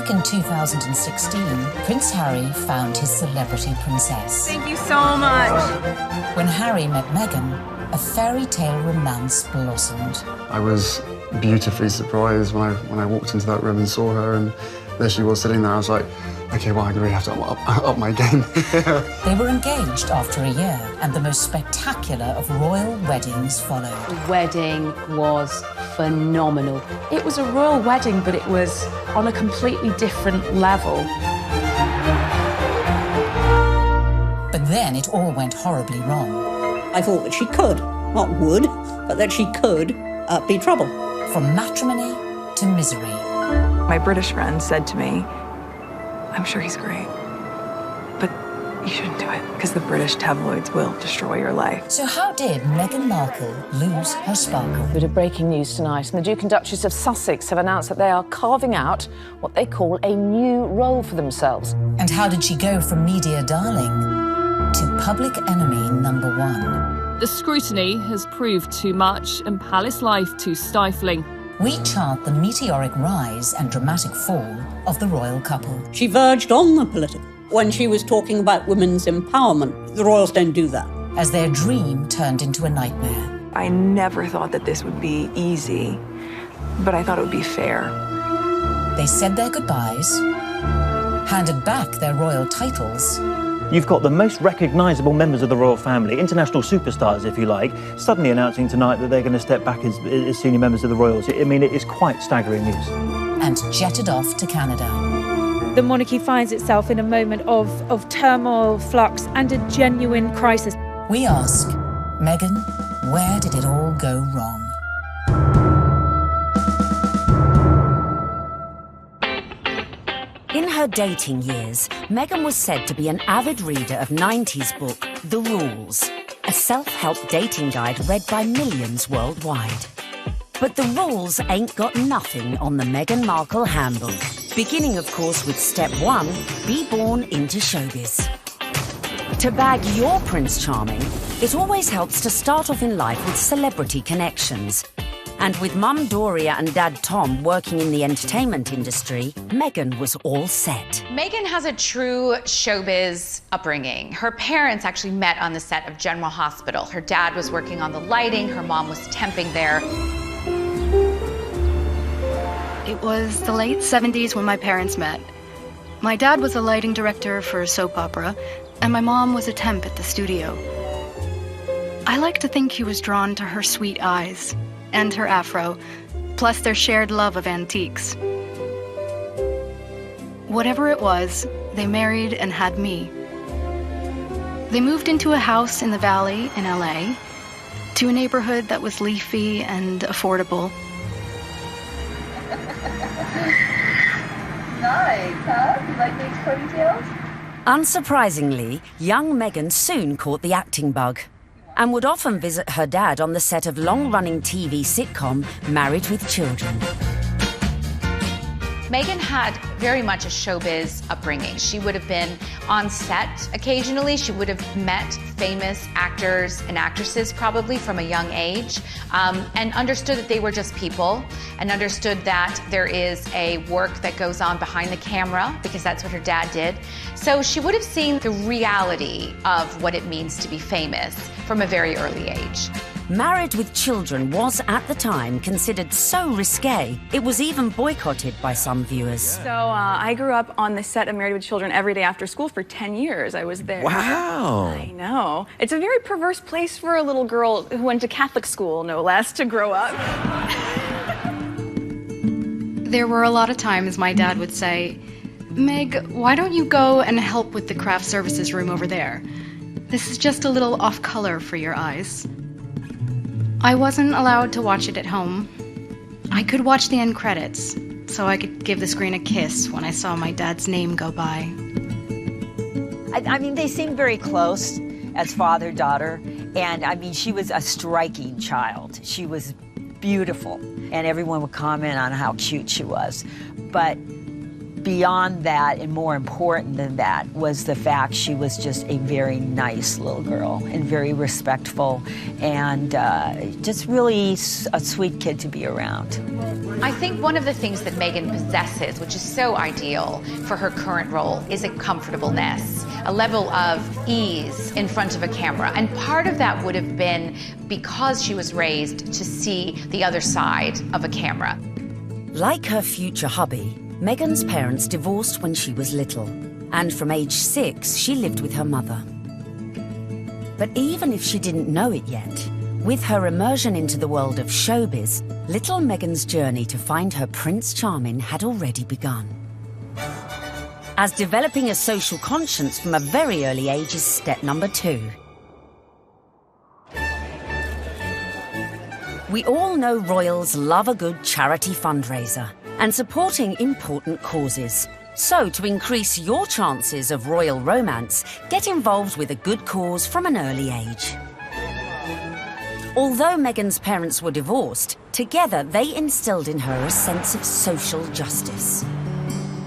back in 2016, Prince Harry found his celebrity princess. Thank you so much. When Harry met Meghan, a fairy tale romance blossomed. I was beautifully surprised when I walked into that room and saw her, and there she was sitting there. I was like, okay, well, I really have to up my game. They were engaged after a year, and the most spectacular of royal weddings followed. The wedding was phenomenal. It was a royal wedding, but it was on a completely different level. But then it all went horribly wrong. I thought that she could, not would, but that she could be trouble. From matrimony to misery. My British friend said to me, I'm sure he's great, but you shouldn't do it because the British tabloids will destroy your life. So how did Meghan Markle lose her sparkle? Bit of breaking news tonight, and the Duke and Duchess of Sussex have announced that they are carving out what they call a new role for themselves. And how did she go from media darling to public enemy number one? The scrutiny has proved too much and palace life too stifling. We chart the meteoric rise and dramatic fall of the royal couple. She verged on the political when she was talking about women's empowerment. The royals don't do that. As their dream turned into a nightmare. I never thought that this would be easy, but I thought it would be fair. They said their goodbyes, handed back their royal titles. You've got the most recognisable members of the royal family, international superstars, if you like, suddenly announcing tonight that they're going to step back as senior members of the royals. I mean, it is quite staggering news. And jetted off to Canada. The monarchy finds itself in a moment of turmoil, flux, and a genuine crisis. We ask, Meghan, where did it all go wrong? In her dating years, Meghan was said to be an avid reader of 90s book, The Rules, a self-help dating guide read by millions worldwide. But The Rules ain't got nothing on the Meghan Markle handbook. Beginning, of course, with step 1, be born into showbiz. To bag your Prince Charming, it always helps to start off in life with celebrity connections. And with Mum Doria and Dad Tom working in the entertainment industry, Meghan was all set. Meghan has a true showbiz upbringing. Her parents actually met on the set of General Hospital. Her dad was working on the lighting, her mom was temping there. It was the late 70s when my parents met. My dad was a lighting director for a soap opera, and my mom was a temp at the studio. I like to think he was drawn to her sweet eyes and her afro, plus their shared love of antiques. Whatever it was, they married and had me. They moved into a house in the Valley in LA, to a neighborhood that was leafy and affordable. Nice, huh? You like these ponytails? Unsurprisingly, young Meghan soon caught the acting bug and would often visit her dad on the set of long-running TV sitcom Married with Children. Meghan had very much a showbiz upbringing. She would have been on set occasionally. She would have met famous actors and actresses probably from a young age, and understood that they were just people, and understood that there is a work that goes on behind the camera, because that's what her dad did. So she would have seen the reality of what it means to be famous from a very early age. Married with Children was, at the time, considered so risque, it was even boycotted by some viewers. So I grew up on the set of Married with Children every day after school for 10 years. I was there. Wow. I know. It's a very perverse place for a little girl who went to Catholic school, no less, to grow up. There were a lot of times my dad would say, Meg, why don't you go and help with the craft services room over there? This is just a little off color for your eyes. I wasn't allowed to watch it at home. I could watch the end credits, so I could give the screen a kiss when I saw my dad's name go by. I mean, they seemed very close as father-daughter, and I mean, she was a striking child. She was beautiful, and everyone would comment on how cute she was. But beyond that and more important than that was the fact she was just a very nice little girl and very respectful and just really a sweet kid to be around. I think one of the things that Meghan possesses, which is so ideal for her current role, is a comfortableness, a level of ease in front of a camera. And part of that would have been because she was raised to see the other side of a camera. Like her future hubby, Meghan's parents divorced when she was little, and from age 6, she lived with her mother. But even if she didn't know it yet, with her immersion into the world of showbiz, little Meghan's journey to find her Prince Charming had already begun. As developing a social conscience from a very early age is step number 2. We all know royals love a good charity fundraiser and supporting important causes. So to increase your chances of royal romance, get involved with a good cause from an early age. Although Meghan's parents were divorced, together they instilled in her a sense of social justice.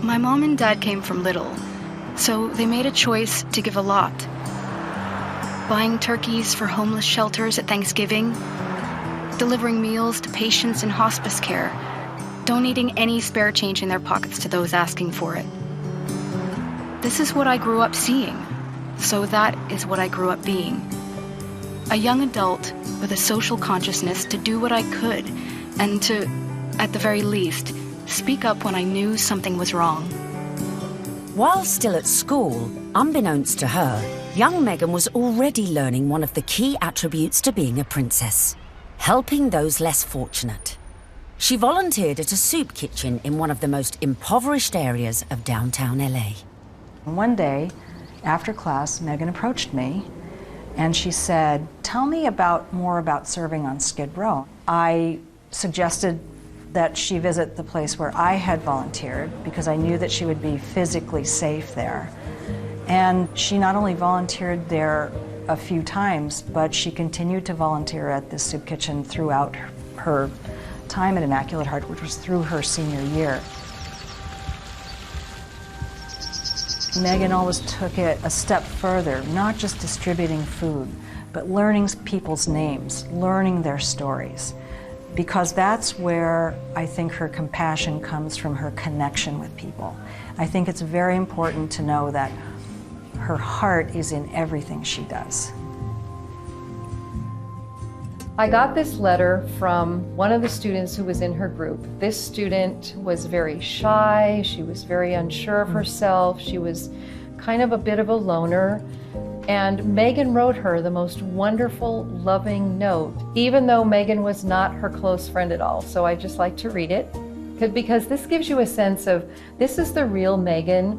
My mom and dad came from little, so they made a choice to give a lot. Buying turkeys for homeless shelters at Thanksgiving, delivering meals to patients in hospice care, donating any spare change in their pockets to those asking for it. This is what I grew up seeing, so that is what I grew up being. A young adult with a social consciousness to do what I could and to, at the very least, speak up when I knew something was wrong. While still at school, unbeknownst to her, young Meghan was already learning one of the key attributes to being a princess: helping those less fortunate. She volunteered at a soup kitchen in one of the most impoverished areas of downtown LA. One day, after class, Meghan approached me and she said, "Tell me more about serving on Skid Row." I suggested that she visit the place where I had volunteered because I knew that she would be physically safe there. And she not only volunteered there a few times, but she continued to volunteer at this soup kitchen throughout her time at Immaculate Heart, which was through her senior year. Meghan always took it a step further, not just distributing food, but learning people's names, learning their stories, because that's where I think her compassion comes from, her connection with people. I think it's very important to know that her heart is in everything she does. I got this letter from one of the students who was in her group. This student was very shy, she was very unsure of herself, she was kind of a bit of a loner, and Meghan wrote her the most wonderful, loving note, even though Meghan was not her close friend at all. So I just like to read it, because this gives you a sense of, this is the real Meghan.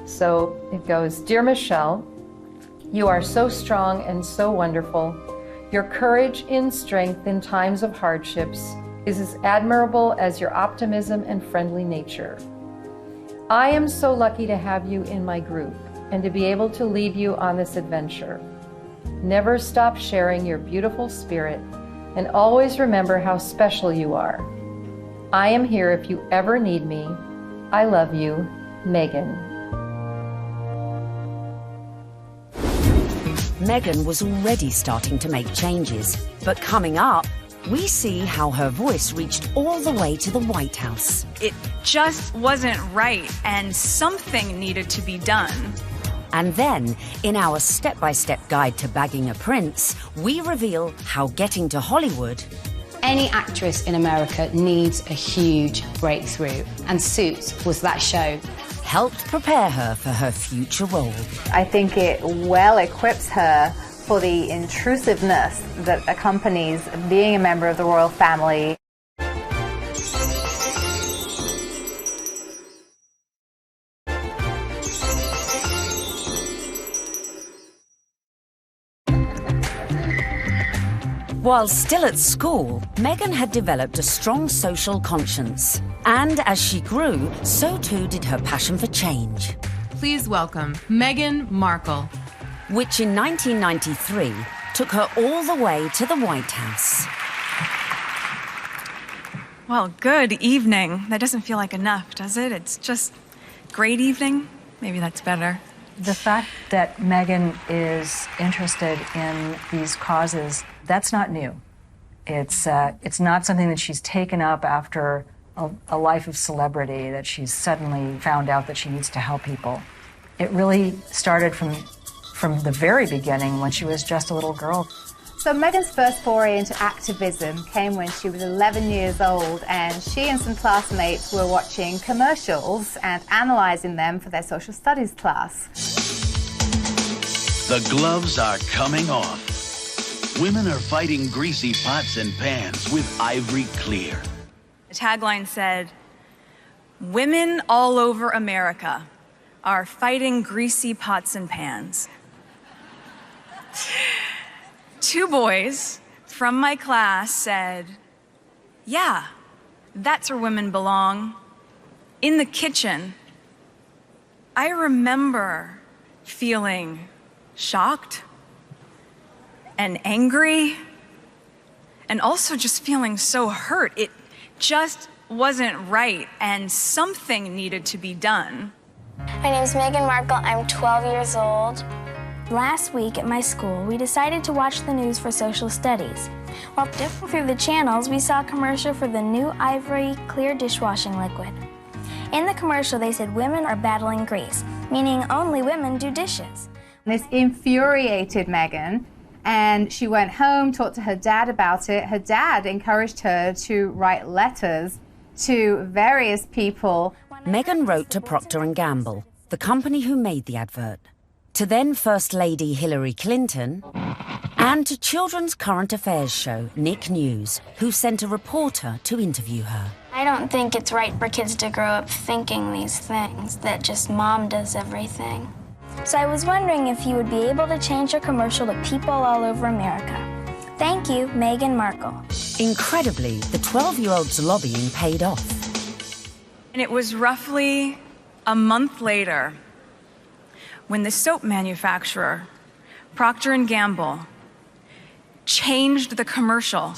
So it goes, "Dear Michelle, you are so strong and so wonderful. Your courage in strength in times of hardships is as admirable as your optimism and friendly nature. I am so lucky to have you in my group and to be able to lead you on this adventure. Never stop sharing your beautiful spirit and always remember how special you are. I am here if you ever need me. I love you, Meghan." Meghan was already starting to make changes, but coming up, we see how her voice reached all the way to the White House. It just wasn't right, and something needed to be done. And then, in our step-by-step guide to bagging a prince, we reveal how getting to Hollywood... Any actress in America needs a huge breakthrough, and Suits was that show. Helped prepare her for her future role. I think it well equips her for the intrusiveness that accompanies being a member of the royal family. While still at school, Meghan had developed a strong social conscience. And as she grew, so too did her passion for change. Please welcome Meghan Markle. Which in 1993 took her all the way to the White House. Well, good evening. That doesn't feel like enough, does it? It's just great evening. Maybe that's better. The fact that Meghan is interested in these causes, that's not new. It's not something that she's taken up after a life of celebrity, that she's suddenly found out that she needs to help people. It really started from the very beginning when she was just a little girl. So Meghan's first foray into activism came when she was 11 years old, and she and some classmates were watching commercials and analysing them for their social studies class. The gloves are coming off. Women are fighting greasy pots and pans with ivory clear. The tagline said, "Women all over America are fighting greasy pots and pans." 2 boys from my class said, "Yeah, that's where women belong, in the kitchen." I remember feeling shocked and angry and also just feeling so hurt. It just wasn't right, and something needed to be done. My name's Meghan Markle. I'm 12 years old. Last week at my school, we decided to watch the news for social studies. While flipping through the channels, we saw a commercial for the new Ivory Clear dishwashing liquid. In the commercial, they said women are battling grease, meaning only women do dishes. This infuriated Meghan, and she went home, talked to her dad about it. Her dad encouraged her to write letters to various people. Meghan wrote to Procter & Gamble, the company who made the advert, to then First Lady Hillary Clinton, and to children's current affairs show Nick News, who sent a reporter to interview her. I don't think it's right for kids to grow up thinking these things, that just mom does everything. So I was wondering if you would be able to change your commercial to people all over America. Thank you, Meghan Markle. Incredibly, the 12-year-old's lobbying paid off. And it was roughly a month later when the soap manufacturer, Procter & Gamble, changed the commercial.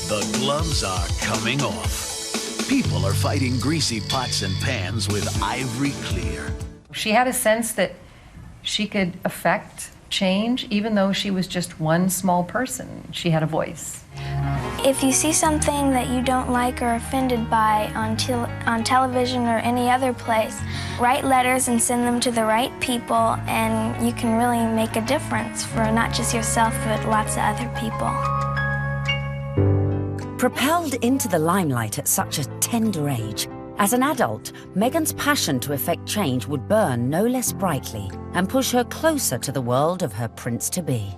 The gloves are coming off. People are fighting greasy pots and pans with ivory clear. She had a sense that she could affect change, even though she was just one small person. She had a voice. If you see something that you don't like or are offended by on television or any other place, write letters and send them to the right people, and you can really make a difference for not just yourself, but lots of other people. Propelled into the limelight at such a tender age, as an adult, Meghan's passion to effect change would burn no less brightly and push her closer to the world of her prince-to-be.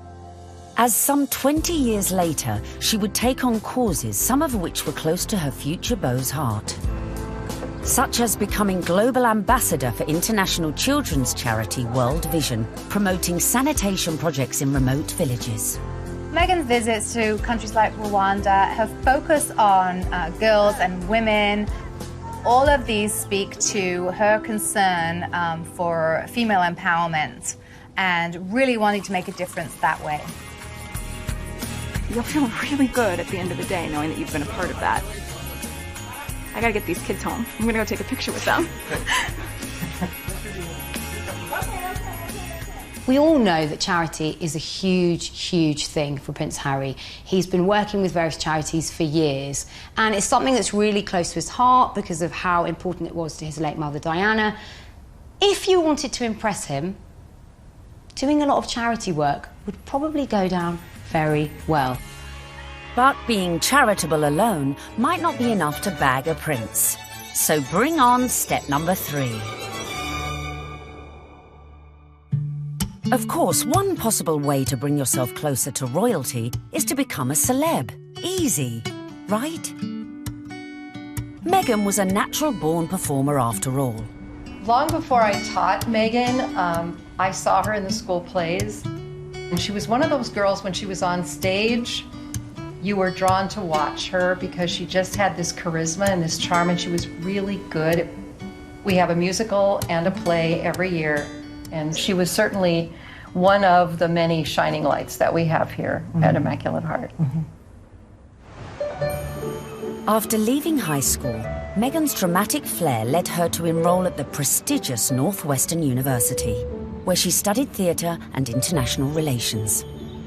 As some 20 years later, she would take on causes, some of which were close to her future beau's heart, such as becoming global ambassador for international children's charity World Vision, promoting sanitation projects in remote villages. Meghan's visits to countries like Rwanda have focused on girls and women. All of these speak to her concern for female empowerment and really wanting to make a difference that way. You'll feel really good at the end of the day knowing that you've been a part of that. I gotta get these kids home. I'm gonna go take a picture with them. We all know that charity is a huge, huge thing for Prince Harry. He's been working with various charities for years, and it's something that's really close to his heart because of how important it was to his late mother, Diana. If you wanted to impress him, doing a lot of charity work would probably go down very well. But being charitable alone might not be enough to bag a prince. So bring on step number 3. Of course, one possible way to bring yourself closer to royalty is to become a celeb. Easy, right? Meghan was a natural-born performer after all. Long before I taught Meghan, I saw her in the school plays. And she was one of those girls, when she was on stage, you were drawn to watch her because she just had this charisma and this charm, and she was really good. We have a musical and a play every year, and she was certainly one of the many shining lights that we have here at Immaculate Heart. After leaving high school, Meghan's dramatic flair led her to enroll at the prestigious Northwestern University, where she studied theatre and international relations.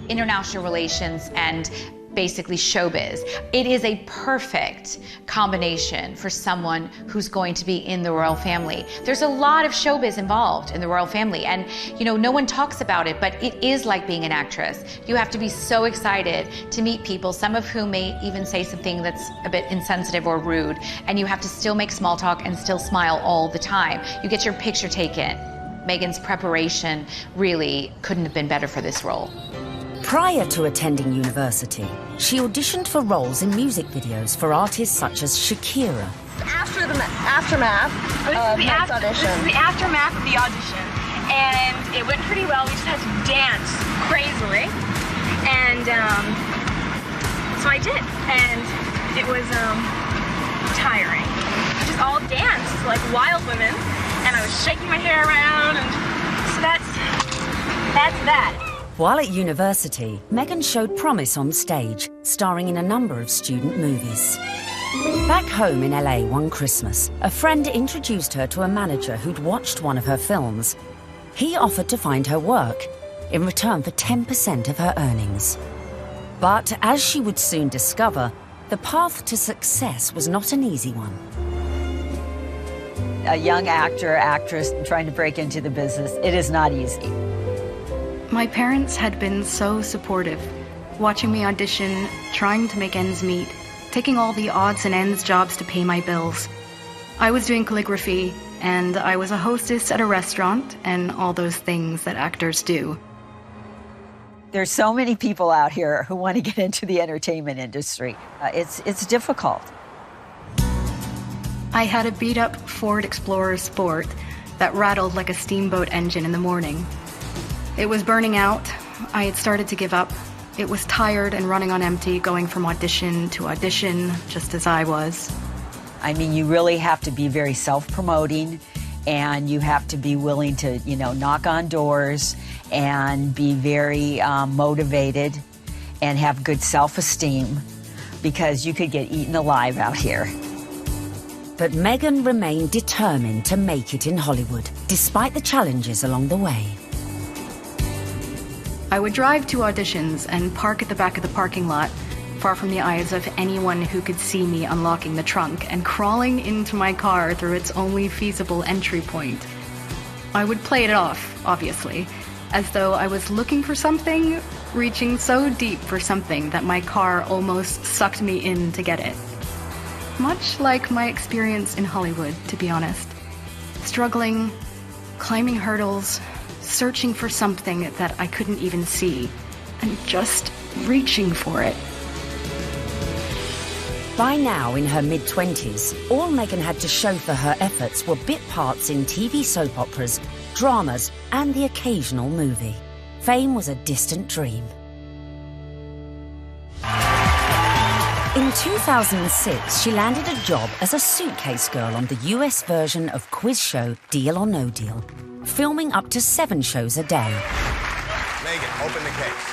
International relations and basically showbiz. It is a perfect combination for someone who's going to be in the royal family. There's a lot of showbiz involved in the royal family, and you know, no one talks about it, but it is like being an actress. You have to be so excited to meet people, some of whom may even say something that's a bit insensitive or rude, and you have to still make small talk and still smile all the time. You get your picture taken. Meghan's preparation really couldn't have been better for this role. Prior to attending university, she auditioned for roles in music videos for artists such as Shakira. After the aftermath of the audition. This is the aftermath of the audition, and it went pretty well. We just had to dance crazily, and so I did, and it was tiring. We just all danced like wild women, and I was shaking my hair around, and so that's that. While at university, Meghan showed promise on stage, starring in a number of student movies. Back home in LA one Christmas, a friend introduced her to a manager who'd watched one of her films. He offered to find her work in return for 10% of her earnings. But as she would soon discover, the path to success was not an easy one. A young actor, actress trying to break into the business, it is not easy. My parents had been so supportive, watching me audition, trying to make ends meet, taking all the odds and ends jobs to pay my bills. I was doing calligraphy, and I was a hostess at a restaurant, and all those things that actors do. There's so many people out here who want to get into the entertainment industry. It's difficult. I had a beat-up Ford Explorer Sport that rattled like a steamboat engine in the morning. It was burning out. I had started to give up. It was tired and running on empty, going from audition to audition, just as I was. I mean, you really have to be very self-promoting, and you have to be willing to, you know, knock on doors and be very motivated and have good self-esteem, because you could get eaten alive out here. But Meghan remained determined to make it in Hollywood, despite the challenges along the way. I would drive to auditions and park at the back of the parking lot, far from the eyes of anyone who could see me unlocking the trunk and crawling into my car through its only feasible entry point. I would play it off, obviously, as though I was looking for something, reaching so deep for something that my car almost sucked me in to get it. Much like my experience in Hollywood, to be honest. Struggling, climbing hurdles, searching for something that I couldn't even see, and just reaching for it. By now, in her mid-20s, all Meghan had to show for her efforts were bit parts in TV soap operas, dramas, and the occasional movie. Fame was a distant dream. In 2006, she landed a job as a suitcase girl on the US version of quiz show Deal or No Deal, filming up to 7 shows a day. Meghan, open the case.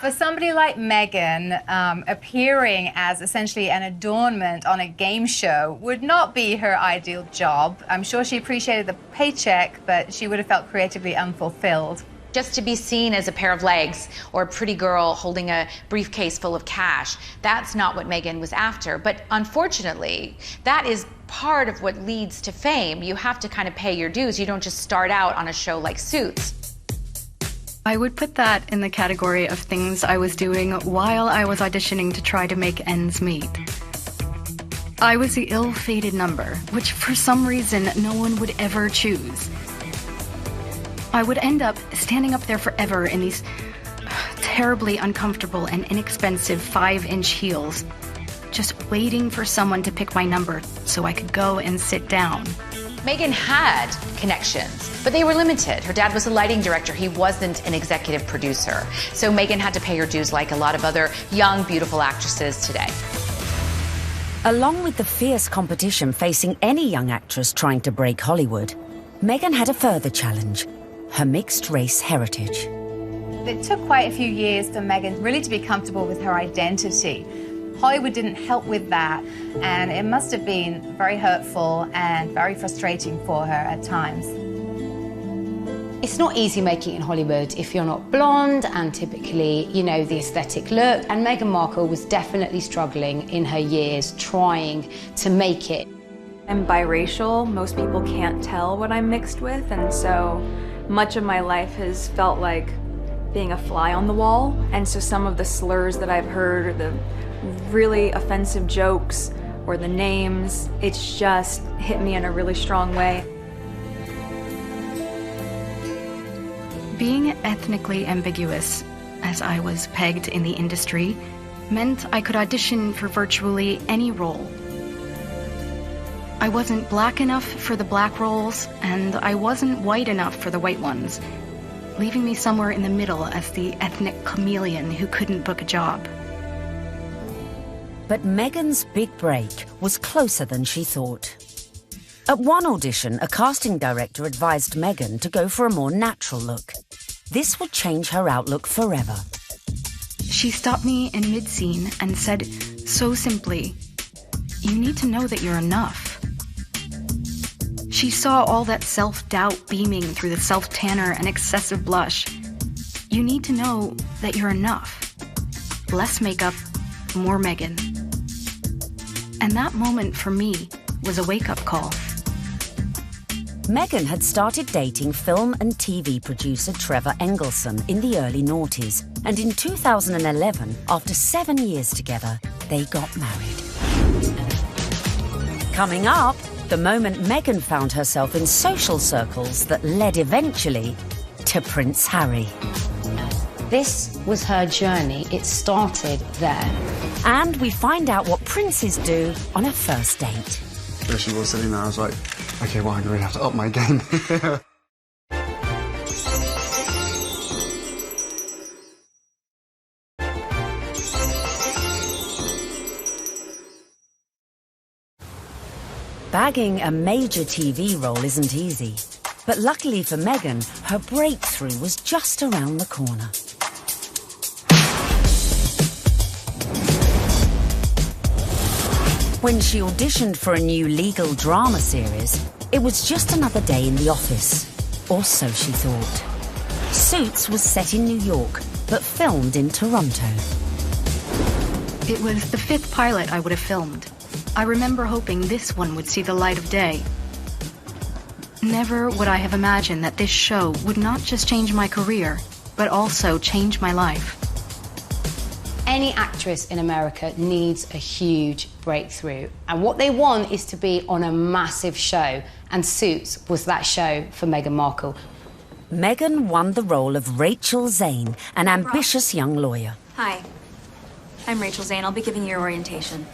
For somebody like Meghan, appearing as essentially an adornment on a game show would not be her ideal job. I'm sure she appreciated the paycheck, but she would have felt creatively unfulfilled. Just to be seen as a pair of legs or a pretty girl holding a briefcase full of cash, that's not what Meghan was after. But unfortunately, that is part of what leads to fame. You have to kind of pay your dues. You don't just start out on a show like Suits. I would put that in the category of things I was doing while I was auditioning to try to make ends meet. I was the ill-fated number, which for some reason no one would ever choose. I would end up standing up there forever in these terribly uncomfortable and inexpensive 5-inch heels, just waiting for someone to pick my number so I could go and sit down. Meghan had connections, but they were limited. Her dad was a lighting director. He wasn't an executive producer. So Meghan had to pay her dues like a lot of other young, beautiful actresses today. Along with the fierce competition facing any young actress trying to break Hollywood, Meghan had a further challenge: her mixed-race heritage. It took quite a few years for Meghan really to be comfortable with her identity. Hollywood didn't help with that, and it must have been very hurtful and very frustrating for her at times. It's not easy making it in Hollywood if you're not blonde and typically, you know, the aesthetic look. And Meghan Markle was definitely struggling in her years trying to make it. I'm biracial. Most people can't tell what I'm mixed with, and so much of my life has felt like being a fly on the wall. And so some of the slurs that I've heard, or the really offensive jokes, or the names, it's just hit me in a really strong way. Being ethnically ambiguous, as I was pegged in the industry, meant I could audition for virtually any role. I wasn't black enough for the black roles, and I wasn't white enough for the white ones, leaving me somewhere in the middle as the ethnic chameleon who couldn't book a job. But Meghan's big break was closer than she thought. At one audition, a casting director advised Meghan to go for a more natural look. This would change her outlook forever. She stopped me in mid-scene and said so simply, "You need to know that you're enough." She saw all that self-doubt beaming through the self-tanner and excessive blush. You need to know that you're enough. Less makeup, more Meghan. And that moment for me was a wake-up call. Meghan had started dating film and TV producer Trevor Engelson in the early noughties, and in 2011, after 7 years together, they got married. Coming up, the moment Meghan found herself in social circles that led eventually to Prince Harry. This was her journey. It started there. And we find out what princes do on a first date. There she was sitting there, I was like, okay, well, I'm going to have to up my game. Bagging a major TV role isn't easy. But luckily for Meghan, her breakthrough was just around the corner. When she auditioned for a new legal drama series, it was just another day in the office. Or so she thought. Suits was set in New York, but filmed in Toronto. It was the 5th pilot I would have filmed. I remember hoping this one would see the light of day. Never would I have imagined that this show would not just change my career, but also change my life. Any actress in America needs a huge breakthrough. And what they want is to be on a massive show. And Suits was that show for Meghan Markle. Meghan won the role of Rachel Zane, an ambitious young lawyer. Hi, I'm Rachel Zane. I'll be giving you your orientation.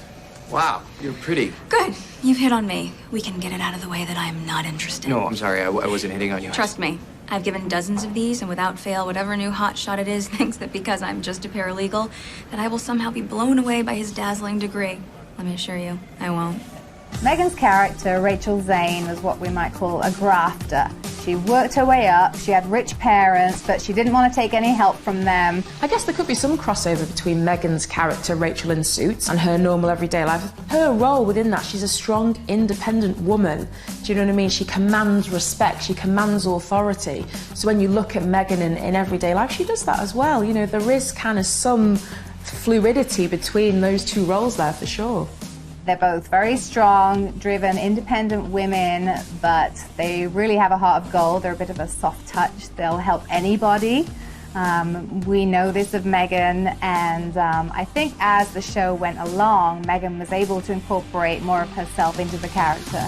Wow, you're pretty. Good. You've hit on me. We can get it out of the way that I am not interested. No, I'm sorry. I wasn't hitting on you. Trust me. I've given dozens of these, and without fail, whatever new hotshot it is thinks that because I'm just a paralegal, that I will somehow be blown away by his dazzling degree. Let me assure you, I won't. Meghan's character, Rachel Zane, was what we might call a grafter. She worked her way up, she had rich parents, but she didn't want to take any help from them. I guess there could be some crossover between Meghan's character, Rachel in Suits, and her normal everyday life. Her role within that, she's a strong, independent woman. Do you know what I mean? She commands respect, she commands authority. So when you look at Meghan in everyday life, she does that as well. You know, there is kind of some fluidity between those two roles there for sure. They're both very strong, driven, independent women, but they really have a heart of gold. They're a bit of a soft touch. They'll help anybody. We know this of Meghan, and I think as the show went along, Meghan was able to incorporate more of herself into the character.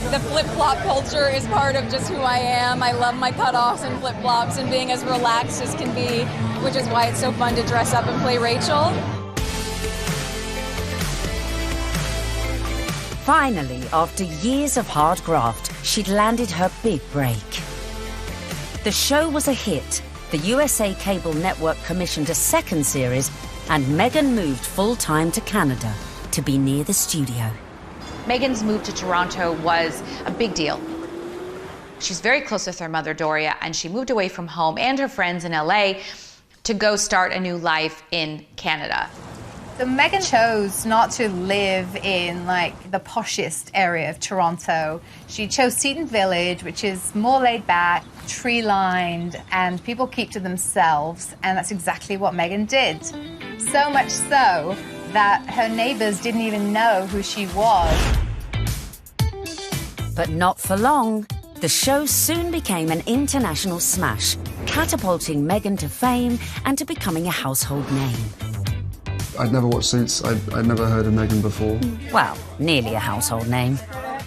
The flip-flop culture is part of just who I am. I love my cutoffs and flip-flops and being as relaxed as can be, which is why it's so fun to dress up and play Rachel. Finally, after years of hard graft, she'd landed her big break. The show was a hit. The USA Cable Network commissioned a second series, and Meghan moved full-time to Canada to be near the studio. Meghan's move to Toronto was a big deal. She's very close with her mother, Doria, and she moved away from home and her friends in LA to go start a new life in Canada. So Meghan chose not to live in like the poshest area of Toronto. She chose Seton Village, which is more laid back, tree-lined, and people keep to themselves, and that's exactly what Meghan did. So much so that her neighbors didn't even know who she was. But not for long. The show soon became an international smash, catapulting Meghan to fame and to becoming a household name. I'd never watched Suits. I'd never heard of Meghan before. Well, nearly a household name.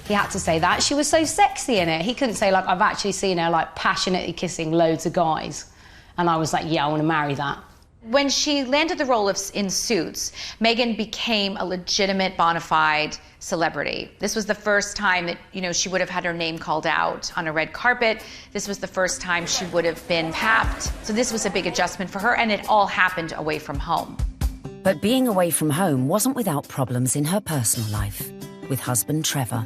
He had to say that. She was so sexy in it. He couldn't say, like, I've actually seen her, like, passionately kissing loads of guys. And I was like, yeah, I want to marry that. When she landed the role in Suits, Meghan became a legitimate, bona fide celebrity. This was the first time that, you know, she would have had her name called out on a red carpet. This was the first time she would have been tapped. So this was a big adjustment for her, and it all happened away from home. But being away from home wasn't without problems in her personal life, with husband Trevor.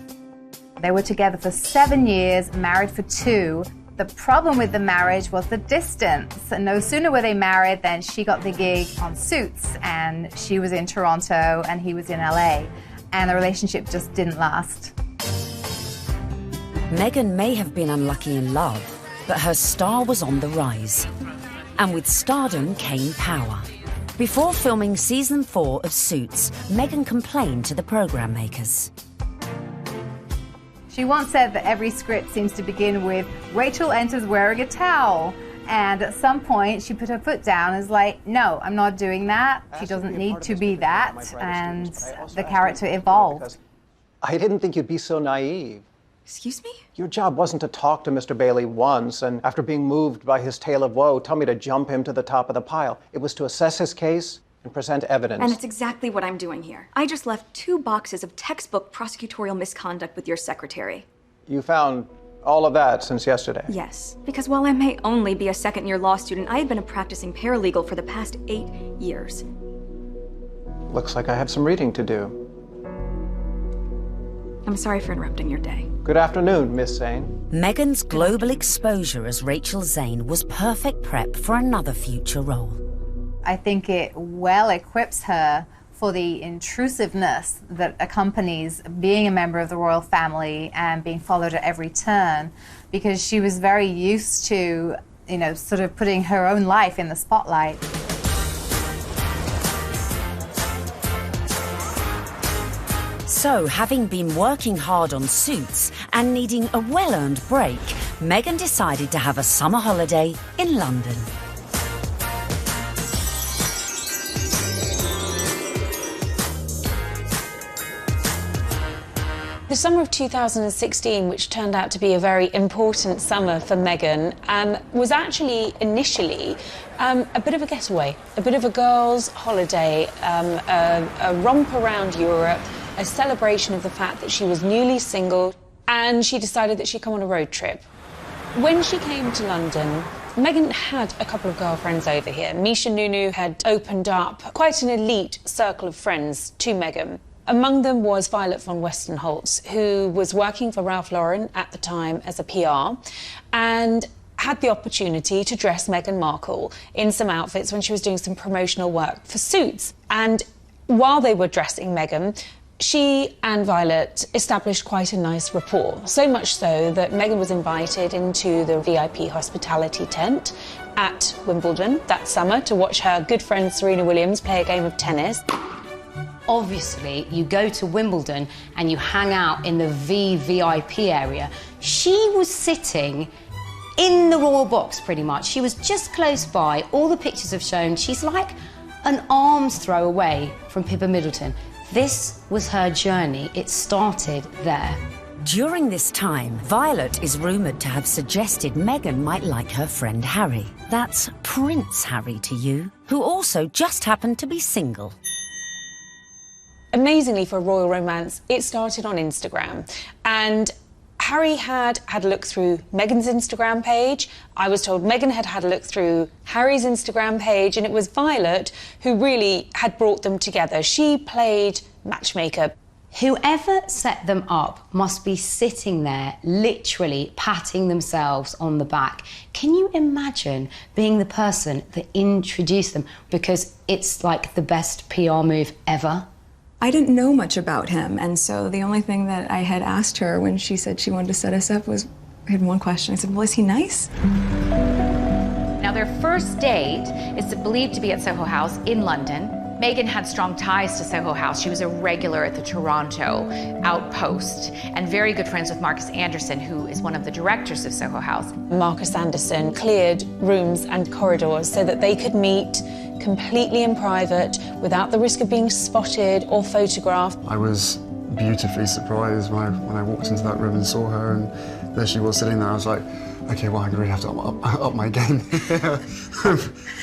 They were together for 7 years, married for 2. The problem with the marriage was the distance. And no sooner were they married than she got the gig on Suits, and she was in Toronto and he was in LA. And the relationship just didn't last. Meghan may have been unlucky in love, but her star was on the rise. And with stardom came power. Before filming season 4 of Suits, Meghan complained to the program makers. She once said that every script seems to begin with, Rachel enters wearing a towel. And at some point, she put her foot down and was like, no, I'm not doing that. She doesn't need to be that. And the character evolved. I didn't think you'd be so naive. Excuse me? Your job wasn't to talk to Mr. Bailey once and, after being moved by his tale of woe, tell me to jump him to the top of the pile. It was to assess his case and present evidence. And it's exactly what I'm doing here. I just left 2 boxes of textbook prosecutorial misconduct with your secretary. You found all of that since yesterday? Yes, because while I may only be a second-year law student, I have been a practicing paralegal for the past 8 years. Looks like I have some reading to do. I'm sorry for interrupting your day. Good afternoon, Miss Zane. Meghan's global exposure as Rachel Zane was perfect prep for another future role. I think it well equips her for the intrusiveness that accompanies being a member of the royal family and being followed at every turn, because she was very used to, you know, sort of putting her own life in the spotlight. So, having been working hard on Suits and needing a well-earned break, Meghan decided to have a summer holiday in London. The summer of 2016, which turned out to be a very important summer for Meghan, was actually initially a bit of a getaway, a bit of a girls' holiday, a romp around Europe, a celebration of the fact that she was newly single, and she decided that she'd come on a road trip. When she came to London, Meghan had a couple of girlfriends over here. Misha Nunu had opened up quite an elite circle of friends to Meghan. Among them was Violet von Westenholz, who was working for Ralph Lauren at the time as a PR, and had the opportunity to dress Meghan Markle in some outfits when she was doing some promotional work for Suits. And while they were dressing Meghan, she and Violet established quite a nice rapport, so much so that Meghan was invited into the VIP hospitality tent at Wimbledon that summer to watch her good friend Serena Williams play a game of tennis. Obviously, you go to Wimbledon and you hang out in the VVIP area. She was sitting in the royal box, pretty much. She was just close by. All the pictures have shown she's like an arm's throw away from Pippa Middleton. This was her journey. It started there. During this time, Violet is rumoured to have suggested Meghan might like her friend Harry. That's Prince Harry to you, who also just happened to be single. Amazingly, for a royal romance, it started on Instagram. And Harry had a look through Meghan's Instagram page. I was told Meghan had a look through Harry's Instagram page, and it was Violet who really had brought them together. She played matchmaker. Whoever set them up must be sitting there, literally patting themselves on the back. Can you imagine being the person that introduced them? Because it's like the best PR move ever. I didn't know much about him, and so the only thing that I had asked her when she said she wanted to set us up was, I had one question. I said, well, is he nice? Now, their first date is believed to be at Soho House in London. Meghan had strong ties to Soho House. She was a regular at the Toronto outpost and very good friends with Marcus Anderson, who is one of the directors of Soho House. Marcus Anderson cleared rooms and corridors so that they could meet completely in private without the risk of being spotted or photographed. I was beautifully surprised when I walked into that room and saw her, and there she was sitting there. I was like, okay, well, I really have to up my game.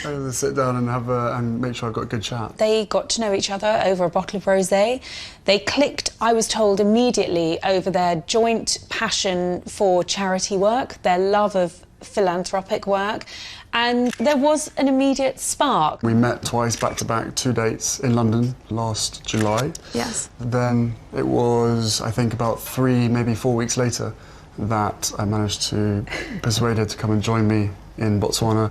I'm going to sit down and and make sure I've got a good chat. They got to know each other over a bottle of rosé. They clicked, I was told, immediately over their joint passion for charity work, their love of philanthropic work, and there was an immediate spark. We met twice, back-to-back, 2 dates in London last July. Yes. Then it was, I think, about 3, maybe 4 weeks later that I managed to persuade her to come and join me in Botswana.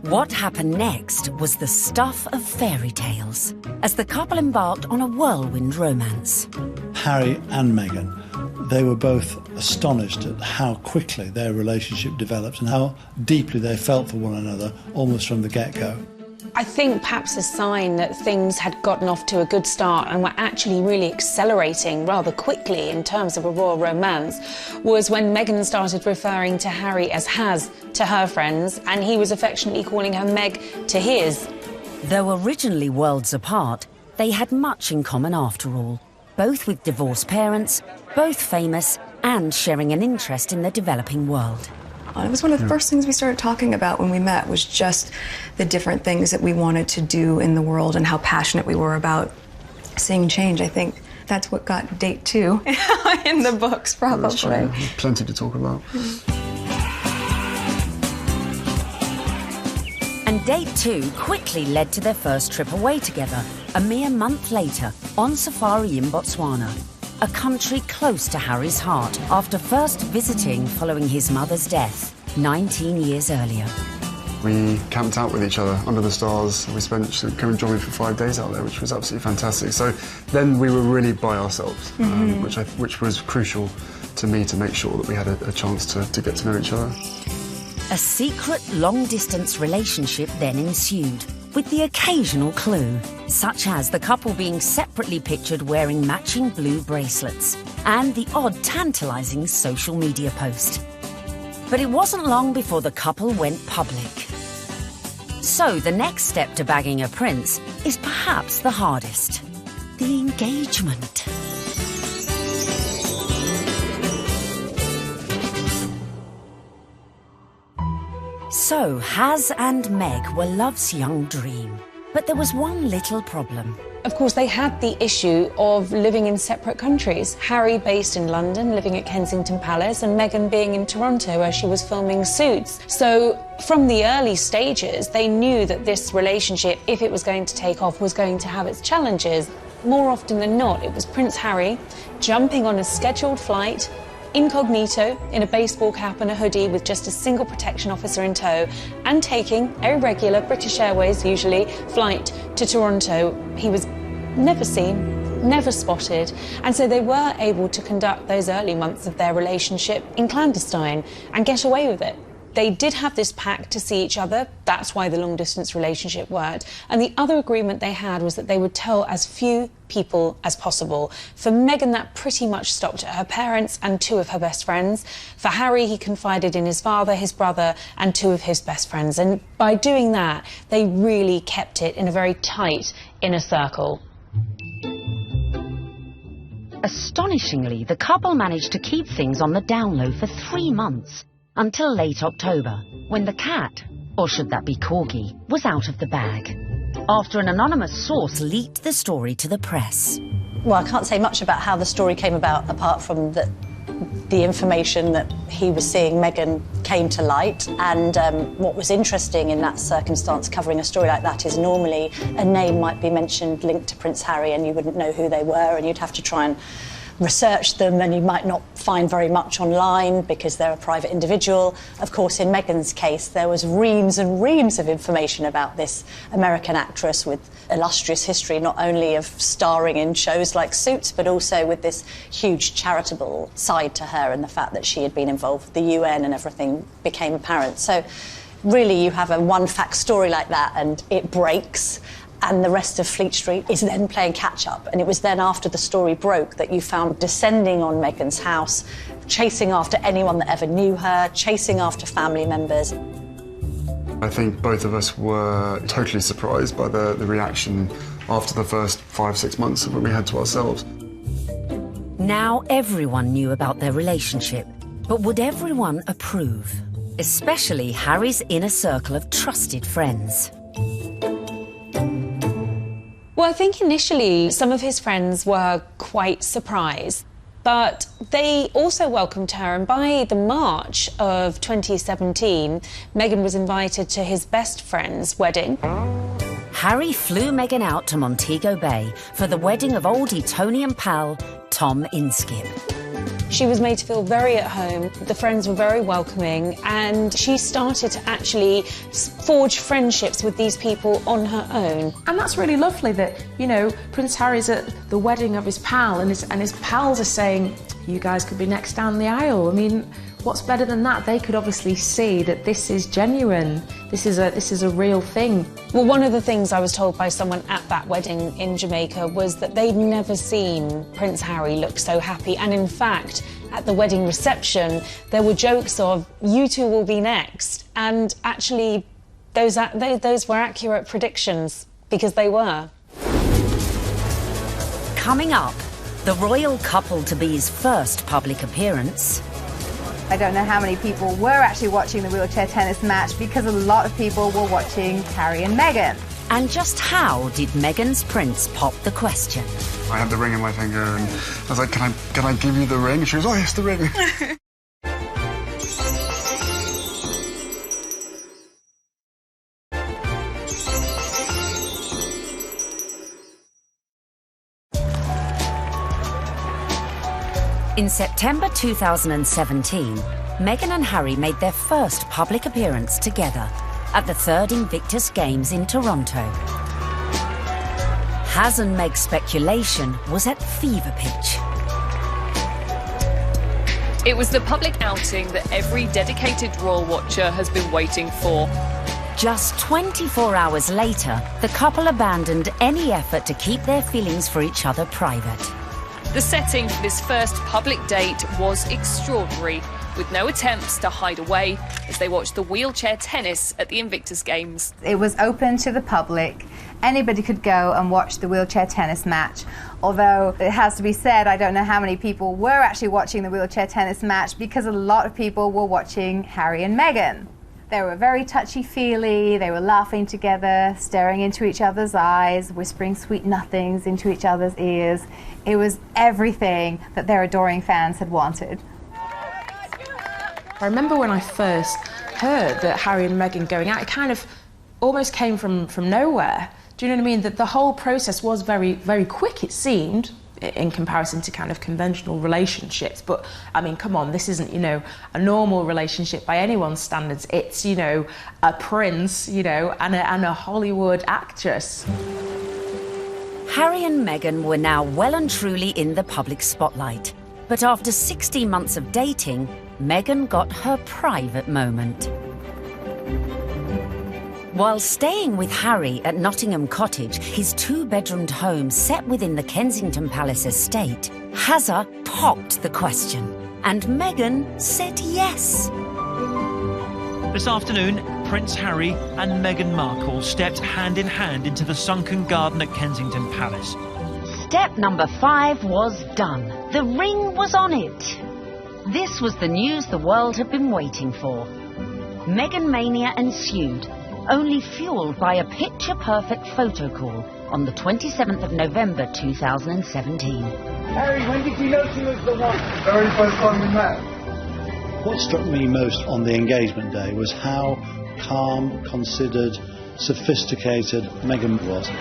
What happened next was the stuff of fairy tales, as the couple embarked on a whirlwind romance. Harry and Meghan, they were both astonished at how quickly their relationship developed and how deeply they felt for one another, almost from the get-go. I think perhaps a sign that things had gotten off to a good start and were actually really accelerating rather quickly in terms of a royal romance was when Meghan started referring to Harry as Has to her friends, and he was affectionately calling her Meg to his. Though originally worlds apart, they had much in common after all, both with divorced parents, both famous, and sharing an interest in the developing world. It was one of the first things we started talking about when we met, was just the different things that we wanted to do in the world and how passionate we were about seeing change. I think that's what got date 2 in the books, probably. Plenty to talk about. And date 2 quickly led to their first trip away together, a mere month later, on safari in Botswana, a country close to Harry's heart after first visiting following his mother's death 19 years earlier. We camped out with each other under the stars. We spent, came and joined me for 5 days out there, which was absolutely fantastic. So then we were really by ourselves, which was crucial to me to make sure that we had a chance to get to know each other. A secret long-distance relationship then ensued, with the occasional clue, such as the couple being separately pictured wearing matching blue bracelets, and the odd tantalising social media post. But it wasn't long before the couple went public. So the next step to bagging a prince is perhaps the hardest: the engagement. So, Has and Meg were love's young dream. But there was one little problem. Of course, they had the issue of living in separate countries. Harry based in London, living at Kensington Palace, and Meghan being in Toronto, where she was filming Suits. So, from the early stages, they knew that this relationship, if it was going to take off, was going to have its challenges. More often than not, it was Prince Harry jumping on a scheduled flight, incognito, in a baseball cap and a hoodie with just a single protection officer in tow, and taking a regular British Airways, usually, flight to Toronto. He was never seen, never spotted, and so they were able to conduct those early months of their relationship in clandestine and get away with it. They did have this pact to see each other. That's why the long-distance relationship worked. And the other agreement they had was that they would tell as few people as possible. For Meghan, that pretty much stopped at her parents and 2 of her best friends. For Harry, he confided in his father, his brother, and 2 of his best friends. And by doing that, they really kept it in a very tight inner circle. Astonishingly, the couple managed to keep things on the down low for 3 months, until late October, when the cat, or should that be corgi, was out of the bag, after an anonymous source leaked the story to the press. Well, I can't say much about how the story came about, apart from that the information that he was seeing Meghan came to light. And what was interesting in that circumstance, covering a story like that, is normally a name might be mentioned linked to Prince Harry and you wouldn't know who they were, and you'd have to try and research them, and you might not find very much online because they're a private individual. Of course, in Meghan's case, there was reams and reams of information about this American actress with illustrious history, not only of starring in shows like Suits, but also with this huge charitable side to her, and the fact that she had been involved with the UN and everything became apparent. So really, you have a one-fact story like that, and it breaks, and the rest of Fleet Street is then playing catch-up. And it was then after the story broke that you found descending on Meghan's house, chasing after anyone that ever knew her, chasing after family members. I think both of us were totally surprised by the reaction after the first 5-6 months of what we had to ourselves. Now everyone knew about their relationship, but would everyone approve? Especially Harry's inner circle of trusted friends. Well, I think initially some of his friends were quite surprised, but they also welcomed her, and by the March of 2017, Meghan was invited to his best friend's wedding. Harry flew Meghan out to Montego Bay for the wedding of old Etonian pal Tom Inskip. She was made to feel very at home, the friends were very welcoming, and she started to actually forge friendships with these people on her own. And that's really lovely that, you know, Prince Harry's at the wedding of his pal, and his pals are saying, you guys could be next down the aisle. I mean, what's better than that? They could obviously see that this is genuine. This is a real thing. Well, one of the things I was told by someone at that wedding in Jamaica was that they'd never seen Prince Harry look so happy. And in fact, at the wedding reception, there were jokes of, you two will be next. And actually, those were accurate predictions, because they were. Coming up, the royal couple-to-be's first public appearance. I don't know how many people were actually watching the wheelchair tennis match, because a lot of people were watching Harry and Meghan. And just how did Meghan's prince pop the question? I had the ring in my finger and I was like, can I give you the ring? She was, oh yes, the ring. In September 2017, Meghan and Harry made their first public appearance together at the 3rd Invictus Games in Toronto. Has and Meg's speculation was at fever pitch. It was the public outing that every dedicated royal watcher has been waiting for. Just 24 hours later, the couple abandoned any effort to keep their feelings for each other private. The setting for this first public date was extraordinary, with no attempts to hide away as they watched the wheelchair tennis at the Invictus Games. It was open to the public. Anybody could go and watch the wheelchair tennis match. Although it has to be said, I don't know how many people were actually watching the wheelchair tennis match, because a lot of people were watching Harry and Meghan. They were very touchy-feely, they were laughing together, staring into each other's eyes, whispering sweet nothings into each other's ears. It was everything that their adoring fans had wanted. I remember when I first heard that Harry and Meghan going out, it kind of almost came from nowhere. Do you know what I mean? That the whole process was very, very quick, it seemed, in comparison to kind of conventional relationships. But, I mean, come on, this isn't, you know, a normal relationship by anyone's standards. It's, you know, a prince, you know, and a Hollywood actress. Harry and Meghan were now well and truly in the public spotlight. But after 16 months of dating, Meghan got her private moment. While staying with Harry at Nottingham Cottage, his 2-bedroomed home set within the Kensington Palace estate, Hazza popped the question, and Meghan said yes. This afternoon, Prince Harry and Meghan Markle stepped hand in hand into the sunken garden at Kensington Palace. Step number 5 was done. The ring was on it. This was the news the world had been waiting for. Meghan mania ensued. only fuelled by a picture-perfect photo call on the 27th of November 2017. Harry, when did you know she was the one? The very first time we met. What struck me most on the engagement day was how calm, considered, sophisticated Meghan was. I'm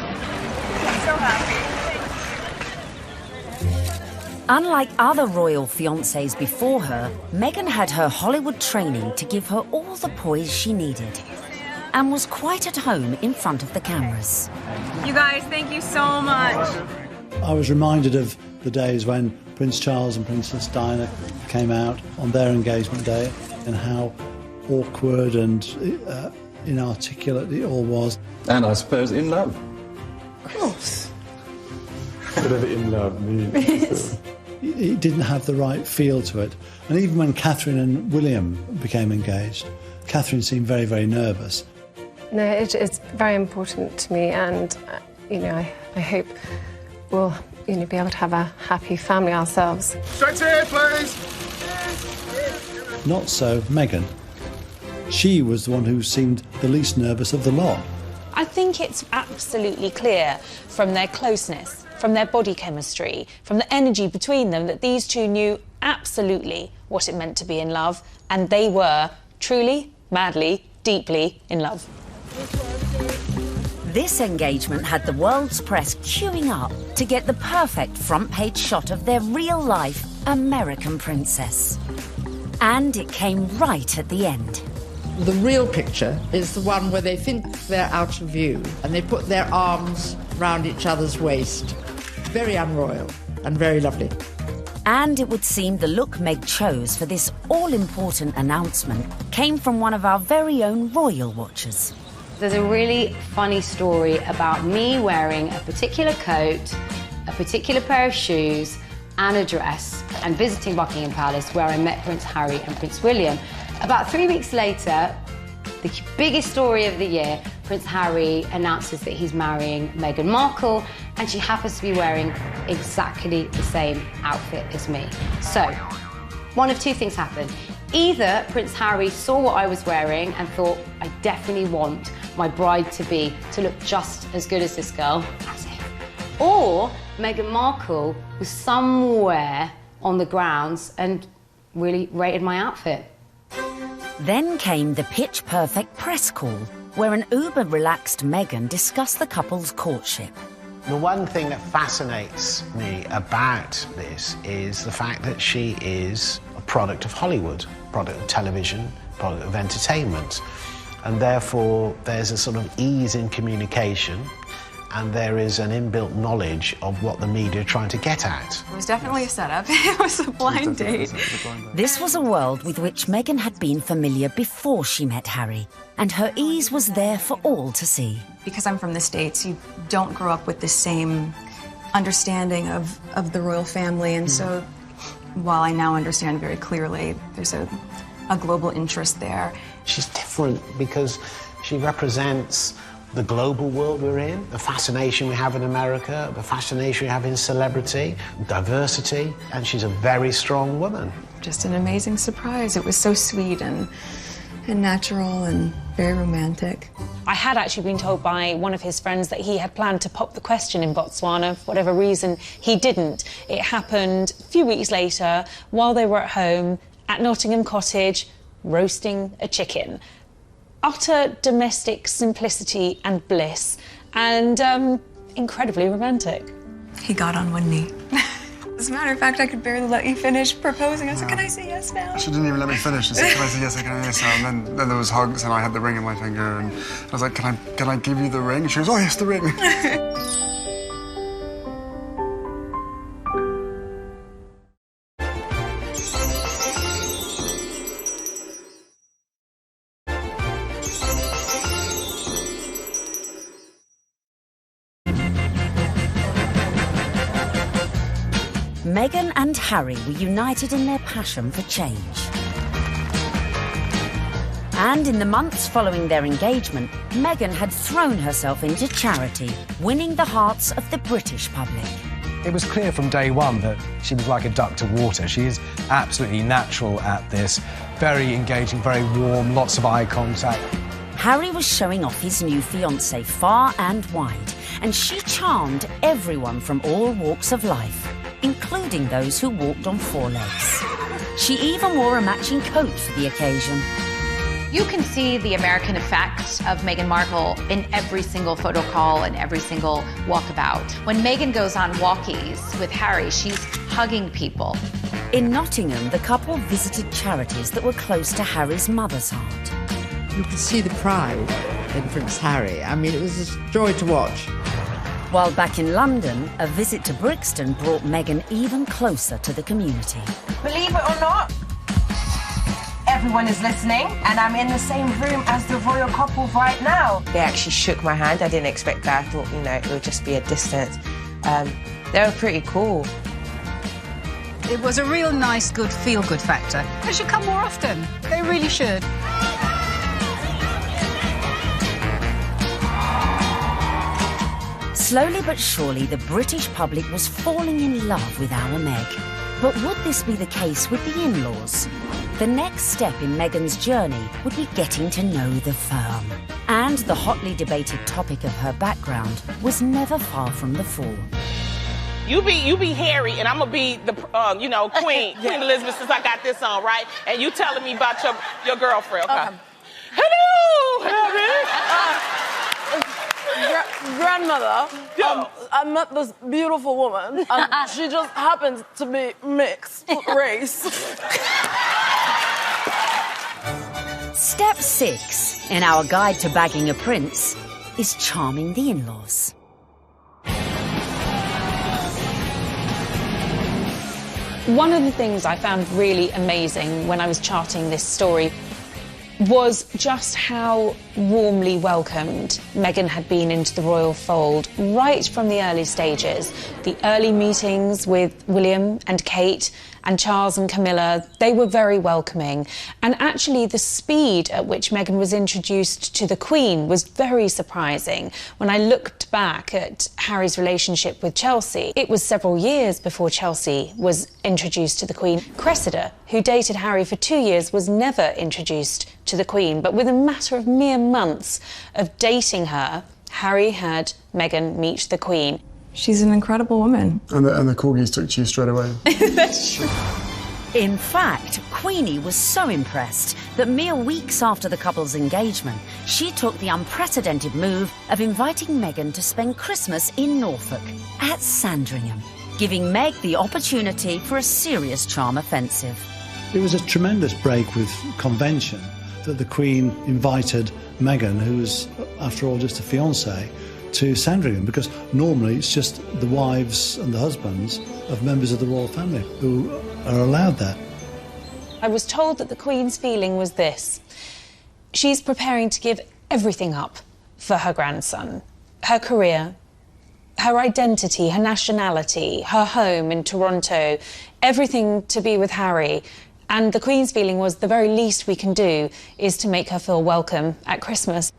so happy. Unlike other royal fiancés before her, Meghan had her Hollywood training to give her all the poise she needed and was quite at home in front of the cameras. You guys, thank you so much. I was reminded of the days when Prince Charles and Princess Diana came out on their engagement day and how awkward and inarticulate it all was. And I suppose in love. Of course. Whatever in love means. It didn't have the right feel to it. And even when Catherine and William became engaged, Catherine seemed very, very nervous. No, it's very important to me, and I hope we'll be able to have a happy family ourselves. Straight here, please. Not so Meghan. She was the one who seemed the least nervous of the lot. I think it's absolutely clear from their closeness, from their body chemistry, from the energy between them, that these two knew absolutely what it meant to be in love, and they were truly, madly, deeply in love. This engagement had the world's press queuing up to get the perfect front-page shot of their real-life American princess. And it came right at the end. The real picture is the one where they think they're out of view and they put their arms round each other's waist. Very unroyal and very lovely. And it would seem the look Meg chose for this all-important announcement came from one of our very own royal watchers. There's a really funny story about me wearing a particular coat, a particular pair of shoes, and a dress, and visiting Buckingham Palace, where I met Prince Harry and Prince William. About 3 weeks later, the biggest story of the year, Prince Harry announces that he's marrying Meghan Markle, and she happens to be wearing exactly the same outfit as me. So, one of two things happened. Either Prince Harry saw what I was wearing and thought, I definitely want my bride-to-be to look just as good as this girl, as if. Or Meghan Markle was somewhere on the grounds and really rated my outfit. Then came the pitch-perfect press call, where an uber-relaxed Meghan discussed the couple's courtship. The one thing that fascinates me about this is the fact that she is a product of Hollywood, product of television, product of entertainment. And therefore, there's a sort of ease in communication, and there is an inbuilt knowledge of what the media are trying to get at. It was definitely a setup. It was a blind date. This was a world with which Meghan had been familiar before she met Harry, and her ease was there for all to see. Because I'm from the States, you don't grow up with the same understanding of the royal family, and so while I now understand very clearly, there's a global interest there. She's different because she represents the global world we're in, the fascination we have in America, the fascination we have in celebrity, diversity, and she's a very strong woman. Just an amazing surprise. It was so sweet and natural and very romantic. I had actually been told by one of his friends that he had planned to pop the question in Botswana. For whatever reason, he didn't. It happened a few weeks later while they were at home at Nottingham Cottage roasting a chicken. Utter domestic simplicity and bliss, and incredibly romantic. He got on one knee. As a matter of fact, I could barely let you finish proposing. I said, can I say yes now? She didn't even let me finish. She said, can I say yes, can I say yes now? And then there was hugs, and I had the ring in my finger, and I was like, can I give you the ring? And she goes, oh, yes, the ring. Meghan and Harry were united in their passion for change. And in the months following their engagement, Meghan had thrown herself into charity, winning the hearts of the British public. It was clear from day one that she was like a duck to water. She is absolutely natural at this, very engaging, very warm, lots of eye contact. Harry was showing off his new fiancée far and wide, and she charmed everyone from all walks of life, including those who walked on four legs. She even wore a matching coat for the occasion. You can see the American effect of Meghan Markle in every single photo call and every single walkabout. When Meghan goes on walkies with Harry, she's hugging people. In Nottingham, the couple visited charities that were close to Harry's mother's heart. You could see the pride in Prince Harry. I mean, it was a joy to watch. While back in London, a visit to Brixton brought Meghan even closer to the community. Believe it or not, everyone is listening, and I'm in the same room as the royal couple right now. They actually shook my hand. I didn't expect that. I thought, it would just be a distance. They were pretty cool. It was a real nice, good, feel-good factor. They should come more often. They really should. Slowly but surely, the British public was falling in love with our Meg. But would this be the case with the in-laws? The next step in Meghan's journey would be getting to know the firm. And the hotly debated topic of her background was never far from the fore. You be Harry, and I'm gonna be the, Queen Elizabeth, since I got this on, right? And you telling me about your girlfriend, okay? Hello, Harry. Grandmother, I met this beautiful woman, and she just happens to be mixed race. Step 6 in our guide to bagging a prince is charming the in-laws. One of the things I found really amazing when I was charting this story was just how warmly welcomed Meghan had been into the royal fold right from the early stages. The early meetings with William and Kate and Charles and Camilla, they were very welcoming. And actually the speed at which Meghan was introduced to the Queen was very surprising. When I looked back at Harry's relationship with Chelsea, it was several years before Chelsea was introduced to the Queen. Cressida, who dated Harry for 2 years, was never introduced to the Queen, but with a matter of mere months of dating her, Harry had Meghan meet the Queen. She's an incredible woman. And the corgis took to you straight away. That's true. In fact, Queenie was so impressed that mere weeks after the couple's engagement, she took the unprecedented move of inviting Meghan to spend Christmas in Norfolk at Sandringham, giving Meg the opportunity for a serious charm offensive. It was a tremendous break with convention that the Queen invited Meghan, who was, after all, just a fiancée, to Sandringham, because normally it's just the wives and the husbands of members of the royal family who are allowed that. I was told that the Queen's feeling was this: she's preparing to give everything up for her grandson, her career, her identity, her nationality, her home in Toronto, everything to be with Harry. And the Queen's feeling was the very least we can do is to make her feel welcome at Christmas.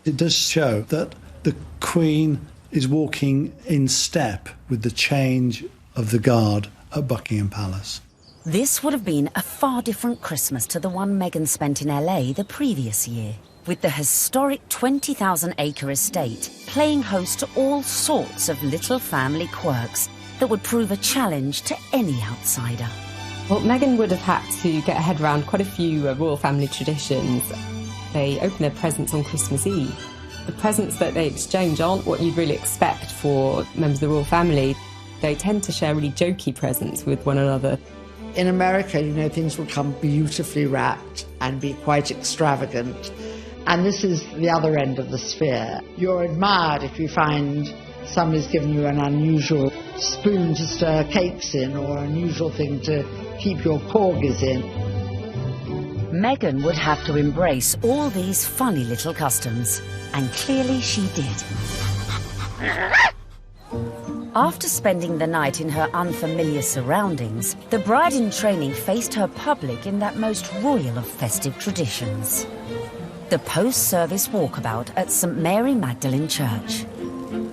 It does show that the Queen is walking in step with the change of the guard at Buckingham Palace. This would have been a far different Christmas to the one Meghan spent in LA the previous year, with the historic 20,000-acre estate playing host to all sorts of little family quirks that would prove a challenge to any outsider. Well, Meghan would have had to get her head around quite a few royal family traditions. They open their presents on Christmas Eve. The presents that they exchange aren't what you'd really expect for members of the royal family. They tend to share really jokey presents with one another. In America, things will come beautifully wrapped and be quite extravagant. And this is the other end of the sphere. You're admired if you find somebody's given you an unusual spoon to stir cakes in, or an unusual thing to keep your corgis in. Meghan would have to embrace all these funny little customs, and clearly she did. After spending the night in her unfamiliar surroundings, the bride-in-training faced her public in that most royal of festive traditions: the post-service walkabout at St Mary Magdalene Church.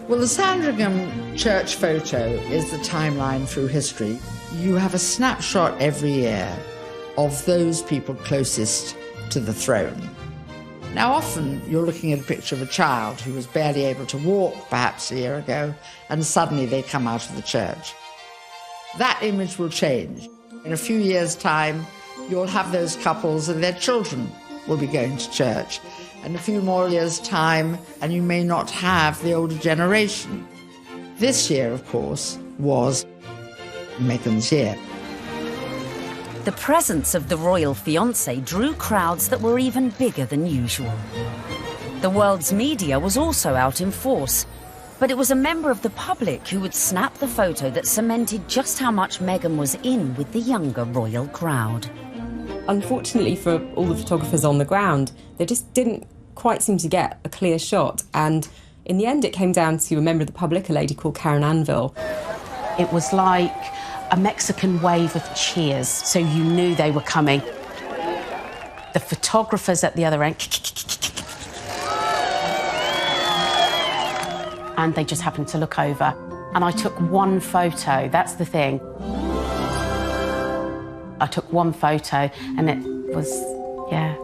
Well, the Sandringham church photo is the timeline through history. You have a snapshot every year of those people closest to the throne. Now, often you're looking at a picture of a child who was barely able to walk perhaps a year ago, and suddenly they come out of the church. That image will change. In a few years' time, you'll have those couples and their children will be going to church. In a few more years' time, and you may not have the older generation. This year, of course, was Meghan's year. The presence of the royal fiancé drew crowds that were even bigger than usual. The world's media was also out in force, but it was a member of the public who would snap the photo that cemented just how much Meghan was in with the younger royal crowd. Unfortunately for all the photographers on the ground, they just didn't quite seem to get a clear shot, and in the end it came down to a member of the public, a lady called Karen Anvil. It was like a Mexican wave of cheers, so you knew they were coming. The photographers at the other end, and they just happened to look over. And I took one photo, that's the thing. I took one photo and it was, yeah,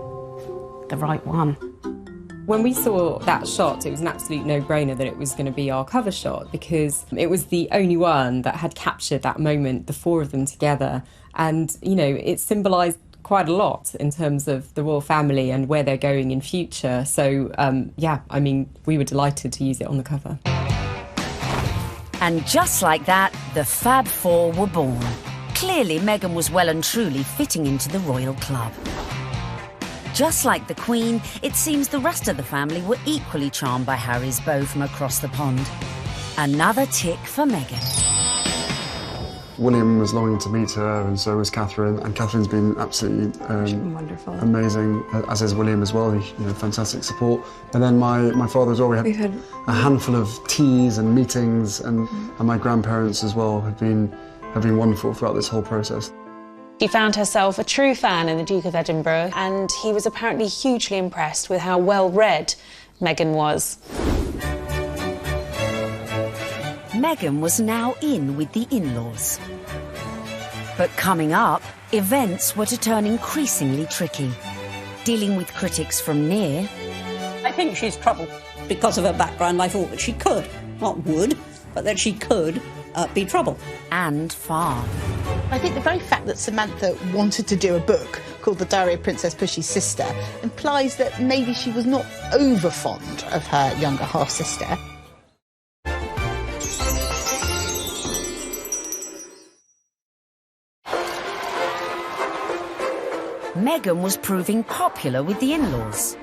the right one. When we saw that shot, it was an absolute no-brainer that it was going to be our cover shot, because it was the only one that had captured that moment, the four of them together. And, you know, it symbolised quite a lot in terms of the royal family and where they're going in future. So, yeah, I mean, we were delighted to use it on the cover. And just like that, the Fab Four were born. Clearly, Meghan was well and truly fitting into the royal club. Just like the Queen, it seems the rest of the family were equally charmed by Harry's beau from across the pond. Another tick for Meghan. William was longing to meet her, and so was Catherine. And Catherine's been absolutely wonderful, amazing, as is William as well. You know, fantastic support. And then my father as well. We had a handful of teas and meetings, and my grandparents as well have been wonderful throughout this whole process. She found herself a true fan in the Duke of Edinburgh, and he was apparently hugely impressed with how well-read Meghan was. Meghan was now in with the in-laws. But coming up, events were to turn increasingly tricky. Dealing with critics from near... I think she's trouble. Because of her background, I thought that she could, not would, but that she could be trouble. And far. I think the very fact that Samantha wanted to do a book called The Diary of Princess Pushy's Sister implies that maybe she was not over fond of her younger half-sister. Meghan was proving popular with the in-laws,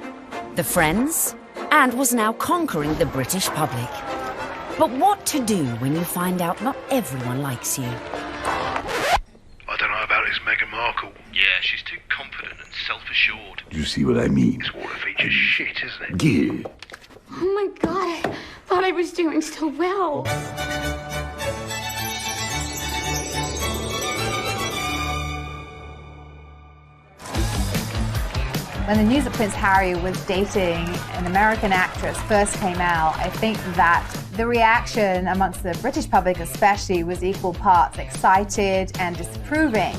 the friends, and was now conquering the British public. But what to do when you find out not everyone likes you? I don't know about this Meghan Markle. Yeah, she's too confident and self-assured. You see what I mean? This water feature's shit, isn't it? Yeah. Oh my God, I thought I was doing so well. When the news that Prince Harry was dating an American actress first came out, I think that the reaction amongst the British public especially was equal parts excited and disapproving,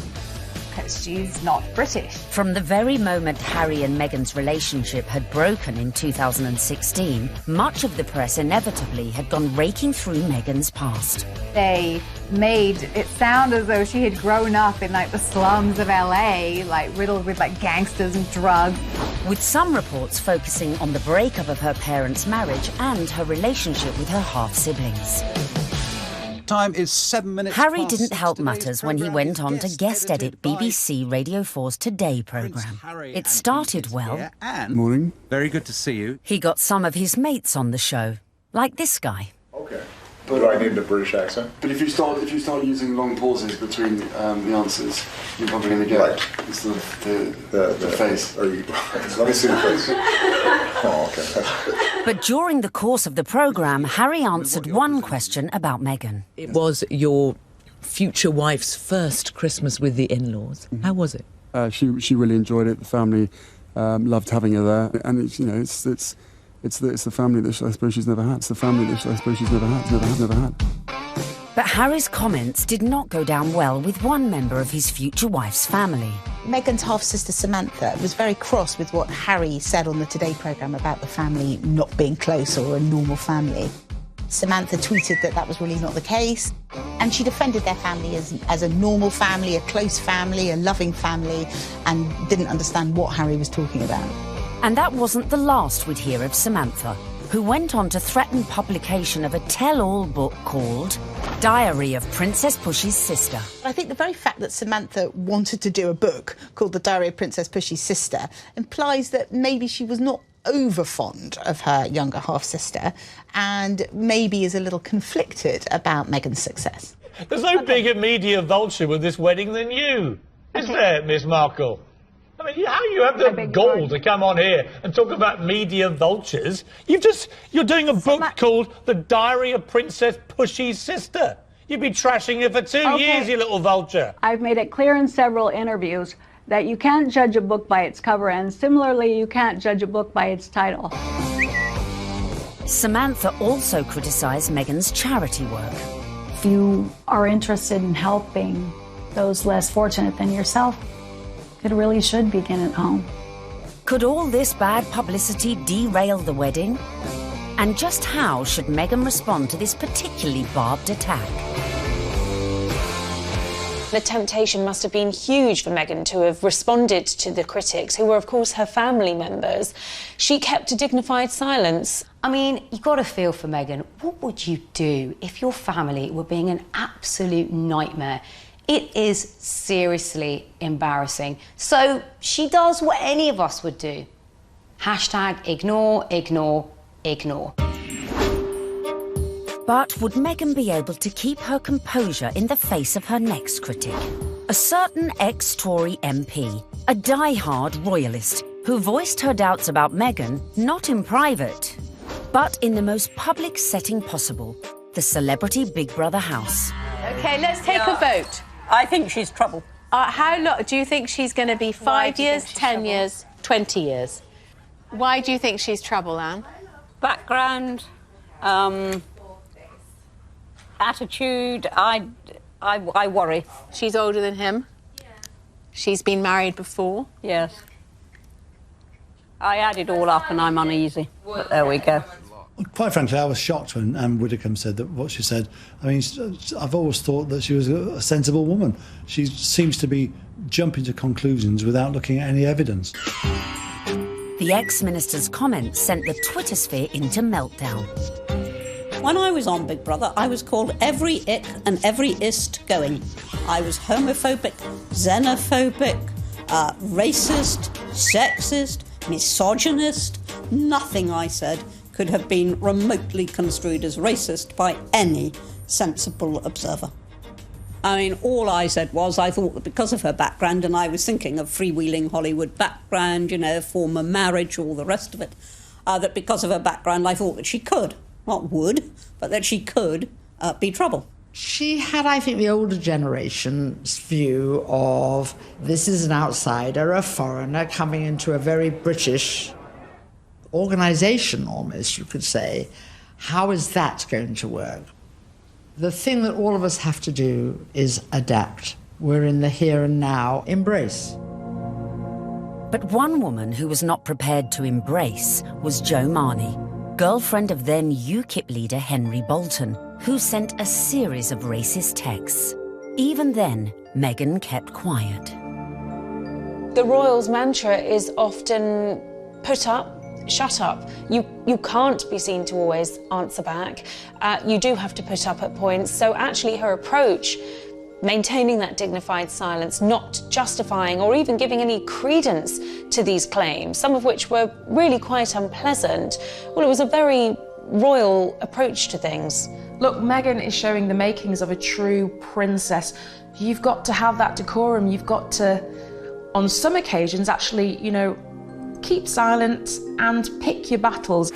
because she's not British. From the very moment Harry and Meghan's relationship had broken in 2016, much of the press inevitably had gone raking through Meghan's past. They made it sound as though she had grown up in like the slums of LA, like riddled with like gangsters and drugs. With some reports focusing on the breakup of her parents' marriage and her relationship with her half-siblings. Time is 7 minutes. Harry didn't help matters when he went on to guest edit BBC Radio 4's Today programme. It started well. Morning. Very good to see you. He got some of his mates on the show, like this guy. Okay. But I need a British accent. But if you start using long pauses between the answers, you're probably going to get it's the face. Let me see the face. Oh, okay. But during the course of the programme, Harry answered one question about Meghan. It was your future wife's first Christmas with the in-laws. How was it? She really enjoyed it. The family loved having her there, and it's the family that I suppose she's never had. It's the family that I suppose she's never had. But Harry's comments did not go down well with one member of his future wife's family. Meghan's half-sister Samantha was very cross with what Harry said on the Today programme about the family not being close or a normal family. Samantha tweeted that that was really not the case, and she defended their family as a normal family, a close family, a loving family, and didn't understand what Harry was talking about. And that wasn't the last we'd hear of Samantha, who went on to threaten publication of a tell-all book called Diary of Princess Pushy's Sister. I think the very fact that Samantha wanted to do a book called The Diary of Princess Pushy's Sister implies that maybe she was not over fond of her younger half-sister and maybe is a little conflicted about Meghan's success. There's no bigger media vulture with this wedding than you, is there, Miss Markle? I mean, how you have the gall to come on here and talk about media vultures? You're doing a book called The Diary of Princess Pushy's Sister. You've been trashing it for 2 years, you little vulture. I've made it clear in several interviews that you can't judge a book by its cover, and similarly, you can't judge a book by its title. Samantha also criticised Meghan's charity work. If you are interested in helping those less fortunate than yourself, it really should begin at home. Could all this bad publicity derail the wedding? And just how should Meghan respond to this particularly barbed attack? The temptation must have been huge for Meghan to have responded to the critics, who were, of course, her family members. She kept a dignified silence. I mean, you've got to feel for Meghan. What would you do if your family were being an absolute nightmare? It is seriously embarrassing. So she does what any of us would do. Hashtag ignore, ignore, ignore. But would Meghan be able to keep her composure in the face of her next critic? A certain ex-Tory MP, a die-hard royalist, who voiced her doubts about Meghan, not in private, but in the most public setting possible, the celebrity Big Brother house. OK, let's take a vote. I think she's trouble. How long do you think she's going to be? 5 years, 10 years, 20 years? Why do you think she's trouble, Anne? Background, attitude, I worry. She's older than him? She's been married before? Yes. I add it all up and I'm uneasy. But there we go. Quite frankly, I was shocked when Anne Widdecombe said that what she said. I mean, I've always thought that she was a sensible woman. She seems to be jumping to conclusions without looking at any evidence. The ex-minister's comments sent the Twitter sphere into meltdown. When I was on Big Brother, I was called every ick and every ist going. I was homophobic, xenophobic, racist, sexist, misogynist. Nothing I said could have been remotely construed as racist by any sensible observer. I mean, all I said was I thought that because of her background, and I was thinking of freewheeling Hollywood background, you know, former marriage, all the rest of it, that because of her background, I thought that she could, not would, but that she could be trouble. She had, I think, the older generation's view of this is an outsider, a foreigner coming into a very British organisation, almost, you could say. How is that going to work? The thing that all of us have to do is adapt. We're in the here and now. Embrace. But one woman who was not prepared to embrace was Jo Marnie, girlfriend of then UKIP leader Henry Bolton, who sent a series of racist texts. Even then, Meghan kept quiet. The royals' mantra is often put up, shut up. You can't be seen to always answer back. You do have to put up at points. So actually her approach, maintaining that dignified silence, not justifying or even giving any credence to these claims, some of which were really quite unpleasant, well, it was a very royal approach to things. Look, Meghan is showing the makings of a true princess. You've got to have that decorum. You've got to, on some occasions, actually, you know, keep silent and pick your battles.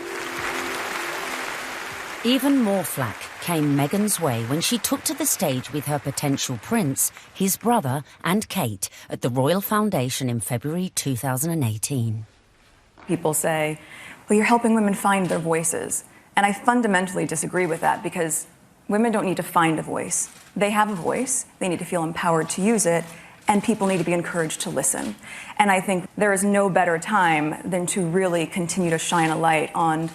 Even more flack came Meghan's way when she took to the stage with her potential prince, his brother and Kate at the Royal Foundation in February 2018. People say, well, you're helping women find their voices. And I fundamentally disagree with that because Women don't need to find a voice. They have a voice. They need to feel empowered to use it, and people need to be encouraged to listen. And I think there is no better time than to really continue to shine a light on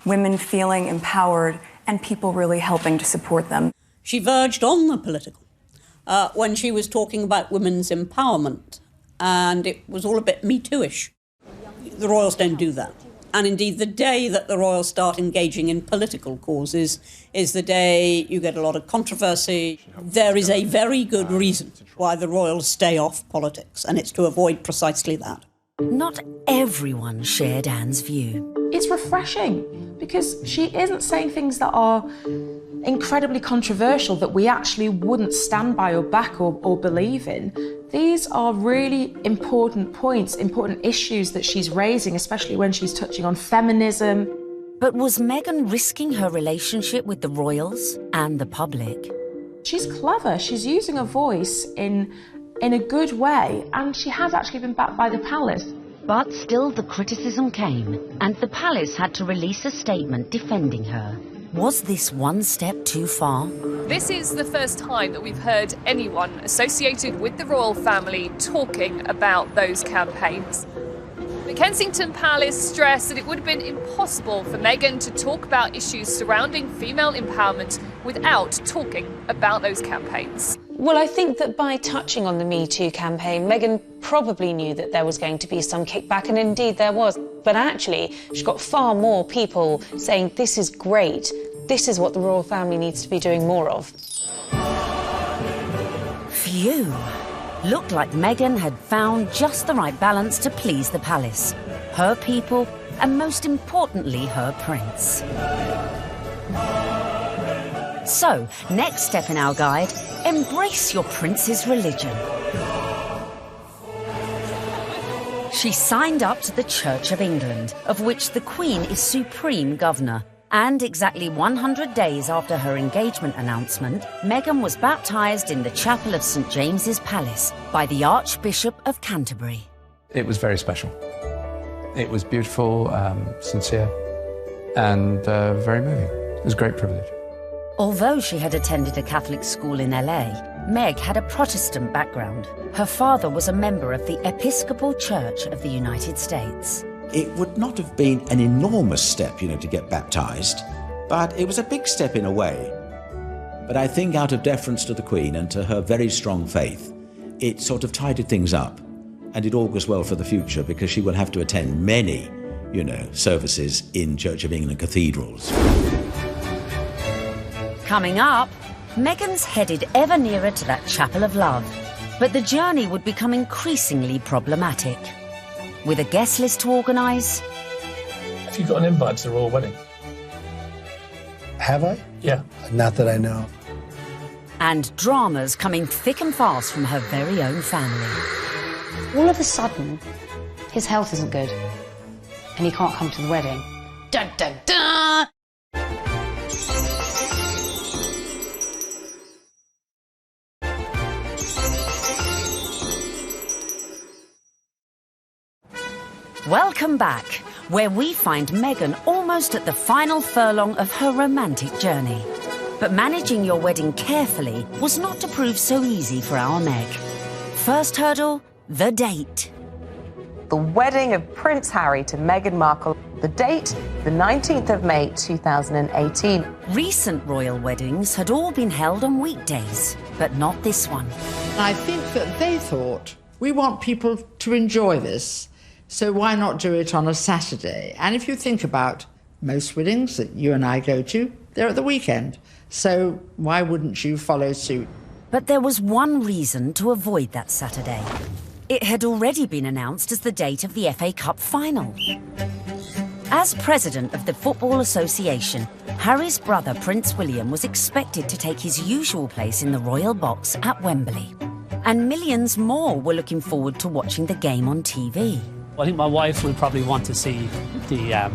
women feeling empowered and people really helping to support them. She verged on the political when she was talking about women's empowerment, and it was all a bit Me Too-ish. The royals don't do that. And indeed, the day that the royals start engaging in political causes is the day you get a lot of controversy. There is a very good reason why the royals stay off politics, and it's to avoid precisely that. Not everyone shared Anne's view. It's refreshing because she isn't saying things that are incredibly controversial that we actually wouldn't stand by or back or believe in. These are really important points, important issues that she's raising, especially when she's touching on feminism. But was Meghan risking her relationship with the royals and the public? She's clever. She's using her voice in a good way, and she has actually been backed by the palace. But still the criticism came, and the palace had to release a statement defending her. Was this one step too far? This is the first time that we've heard anyone associated with the royal family talking about those campaigns. The Kensington Palace stressed that it would have been impossible for Meghan to talk about issues surrounding female empowerment without talking about those campaigns. Well, I think that by touching on the Me Too campaign, Meghan probably knew that there was going to be some kickback, and indeed there was. But actually, she got far more people saying, this is great, this is what the royal family needs to be doing more of. Phew. Looked like Meghan had found just the right balance to please the palace, her people, and most importantly, her prince. So, next step in our guide, embrace your prince's religion. She signed up to the Church of England, of which the Queen is supreme governor. And exactly 100 days after her engagement announcement, Meghan was baptised in the chapel of St James's Palace by the Archbishop of Canterbury. It was very special. It was beautiful, sincere, and very moving. It was a great privilege. Although she had attended a Catholic school in LA, Meg had a Protestant background. Her father was a member of the Episcopal Church of the United States. It would not have been an enormous step, to get baptised, but it was a big step in a way. But I think out of deference to the Queen and to her very strong faith, it sort of tidied things up, and it augurs well for the future because she will have to attend many, services in Church of England cathedrals. Coming up, Meghan's headed ever nearer to that chapel of love, but the journey would become increasingly problematic. With a guest list to organise. Have you got an invite to the royal wedding? Have I? Yeah. Not that I know. And dramas coming thick and fast from her very own family. All of a sudden, his health isn't good, and he can't come to the wedding. Dun, dun, dun! Welcome back, where we find Meghan almost at the final furlong of her romantic journey. But managing your wedding carefully was not to prove so easy for our Meg. First hurdle, the date. The wedding of Prince Harry to Meghan Markle. The date, the 19th of May 2018. Recent royal weddings had all been held on weekdays, but not this one. I think that they thought, we want people to enjoy this, so why not do it on a Saturday? And if you think about most weddings that you and I go to, they're at the weekend. So why wouldn't you follow suit? But there was one reason to avoid that Saturday. It had already been announced as the date of the FA Cup final. As president of the Football Association, Harry's brother Prince William was expected to take his usual place in the royal box at Wembley. And millions more were looking forward to watching the game on TV. I think my wife will probably want to see the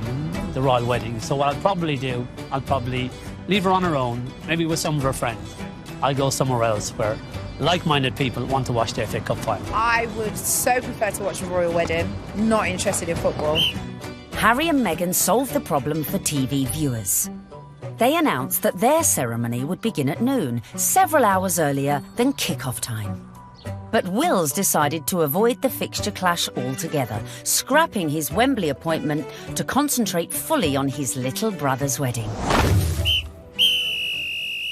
royal wedding. So what I'll probably do, I'll probably leave her on her own, maybe with some of her friends. I'll go somewhere else where like-minded people want to watch the FA Cup final. I would so prefer to watch a royal wedding, not interested in football. Harry and Meghan solved the problem for TV viewers. they announced that their ceremony would begin at noon, several hours earlier than kick-off time. But Wills decided to avoid the fixture clash altogether, scrapping his Wembley appointment to concentrate fully on his little brother's wedding.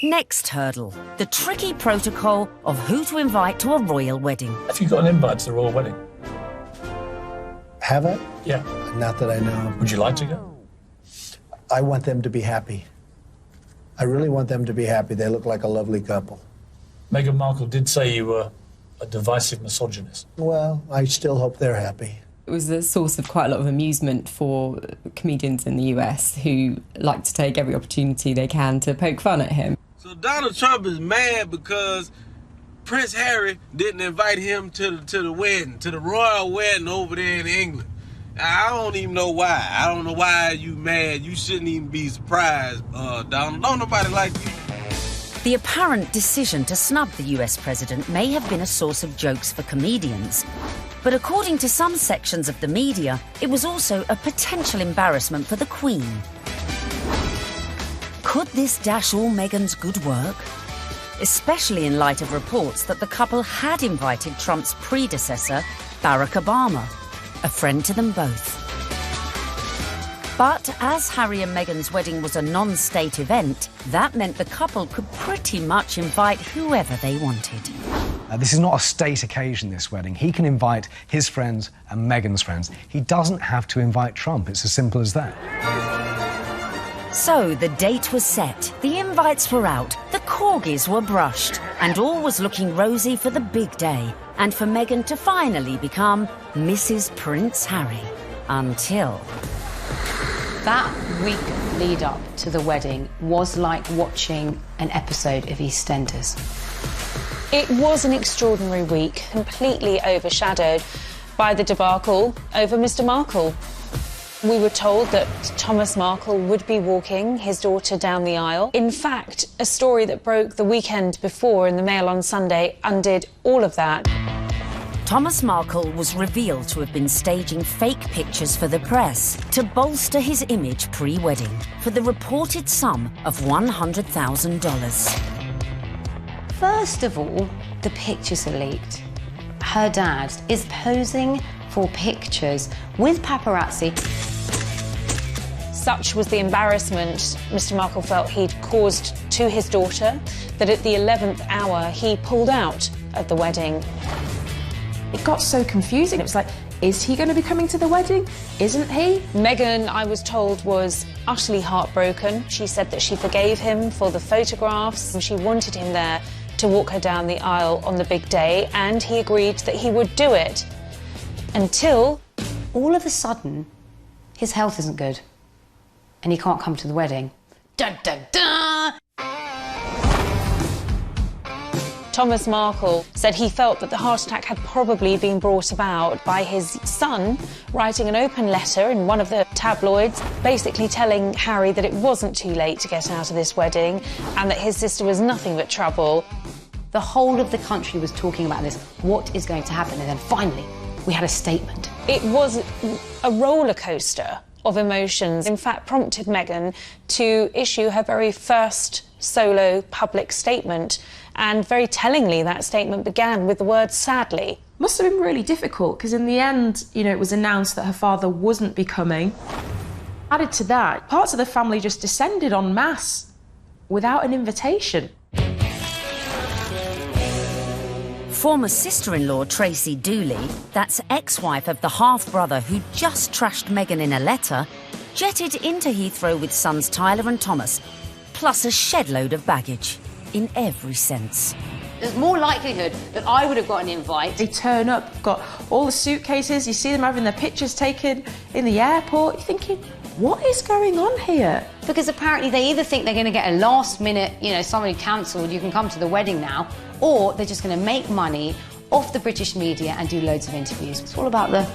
Next hurdle, the tricky protocol of who to invite to a royal wedding. Have you got an invite to the royal wedding? Have I? Yeah. Not that I know of. Would you like to go? I want them to be happy. I really want them to be happy. They look like a lovely couple. Meghan Markle did say you were a divisive misogynist. Well, I still hope they're happy. It was a source of quite a lot of amusement for comedians in the US who like to take every opportunity they can to poke fun at him. So Donald Trump is mad because Prince Harry didn't invite him to the wedding, to the royal wedding over there in England. I don't even know why. I don't know why you mad. You shouldn't even be surprised, Donald. Don't nobody like you. The apparent decision to snub the US president may have been a source of jokes for comedians. But according to some sections of the media, it was also a potential embarrassment for the Queen. Could this dash all Meghan's good work? Especially in light of reports that the couple had invited Trump's predecessor, Barack Obama, a friend to them both. But as Harry and Meghan's wedding was a non-state event, that meant the couple could pretty much invite whoever they wanted. This is not a state occasion, this wedding. He can invite his friends and Meghan's friends. He doesn't have to invite Trump. It's as simple as that. So the date was set, the invites were out, the corgis were brushed, and all was looking rosy for the big day, and for Meghan to finally become Mrs. Prince Harry. Until... That week lead up to the wedding was like watching an episode of EastEnders. It was an extraordinary week, completely overshadowed by the debacle over Mr. Markle. We were told that Thomas Markle would be walking his daughter down the aisle. In fact, a story that broke the weekend before in the Mail on Sunday undid all of that. Thomas Markle was revealed to have been staging fake pictures for the press to bolster his image pre-wedding for the reported sum of $100,000. First of all, the pictures are leaked. Her dad is posing for pictures with paparazzi. Such was the embarrassment Mr. Markle felt he'd caused to his daughter that at the 11th hour he pulled out of the wedding. It got so confusing. It was like, is he going to be coming to the wedding? Isn't he? Meghan, I was told, was utterly heartbroken. She said that she forgave him for the photographs and she wanted him there to walk her down the aisle on the big day, and he agreed that he would do it. Until... all of a sudden, his health isn't good and he can't come to the wedding. Dun, dun, dun! Thomas Markle said he felt that the heart attack had probably been brought about by his son writing an open letter in one of the tabloids, basically telling Harry that it wasn't too late to get out of this wedding and that his sister was nothing but trouble. The whole of the country was talking about this. What is going to happen? And then finally, we had a statement. It was a roller coaster of emotions, in fact prompted Meghan to issue her very first solo public statement, and very tellingly that statement began with the word sadly. Must have been really difficult because in the end, you know, it was announced that her father wasn't be coming. Added to that, parts of the family just descended en masse without an invitation. Former sister-in-law Tracy Dooley, that's ex-wife of the half-brother who just trashed Meghan in a letter, jetted into Heathrow with sons Tyler and Thomas, plus a shed-load of baggage, in every sense. There's more likelihood that I would have got an invite. They turn up, got all the suitcases, you see them having their pictures taken in the airport, you're thinking, what is going on here? Because apparently they either think they're going to get a last-minute, you know, somebody cancelled, you can come to the wedding now, or they're just going to make money off the British media and do loads of interviews. It's all about the...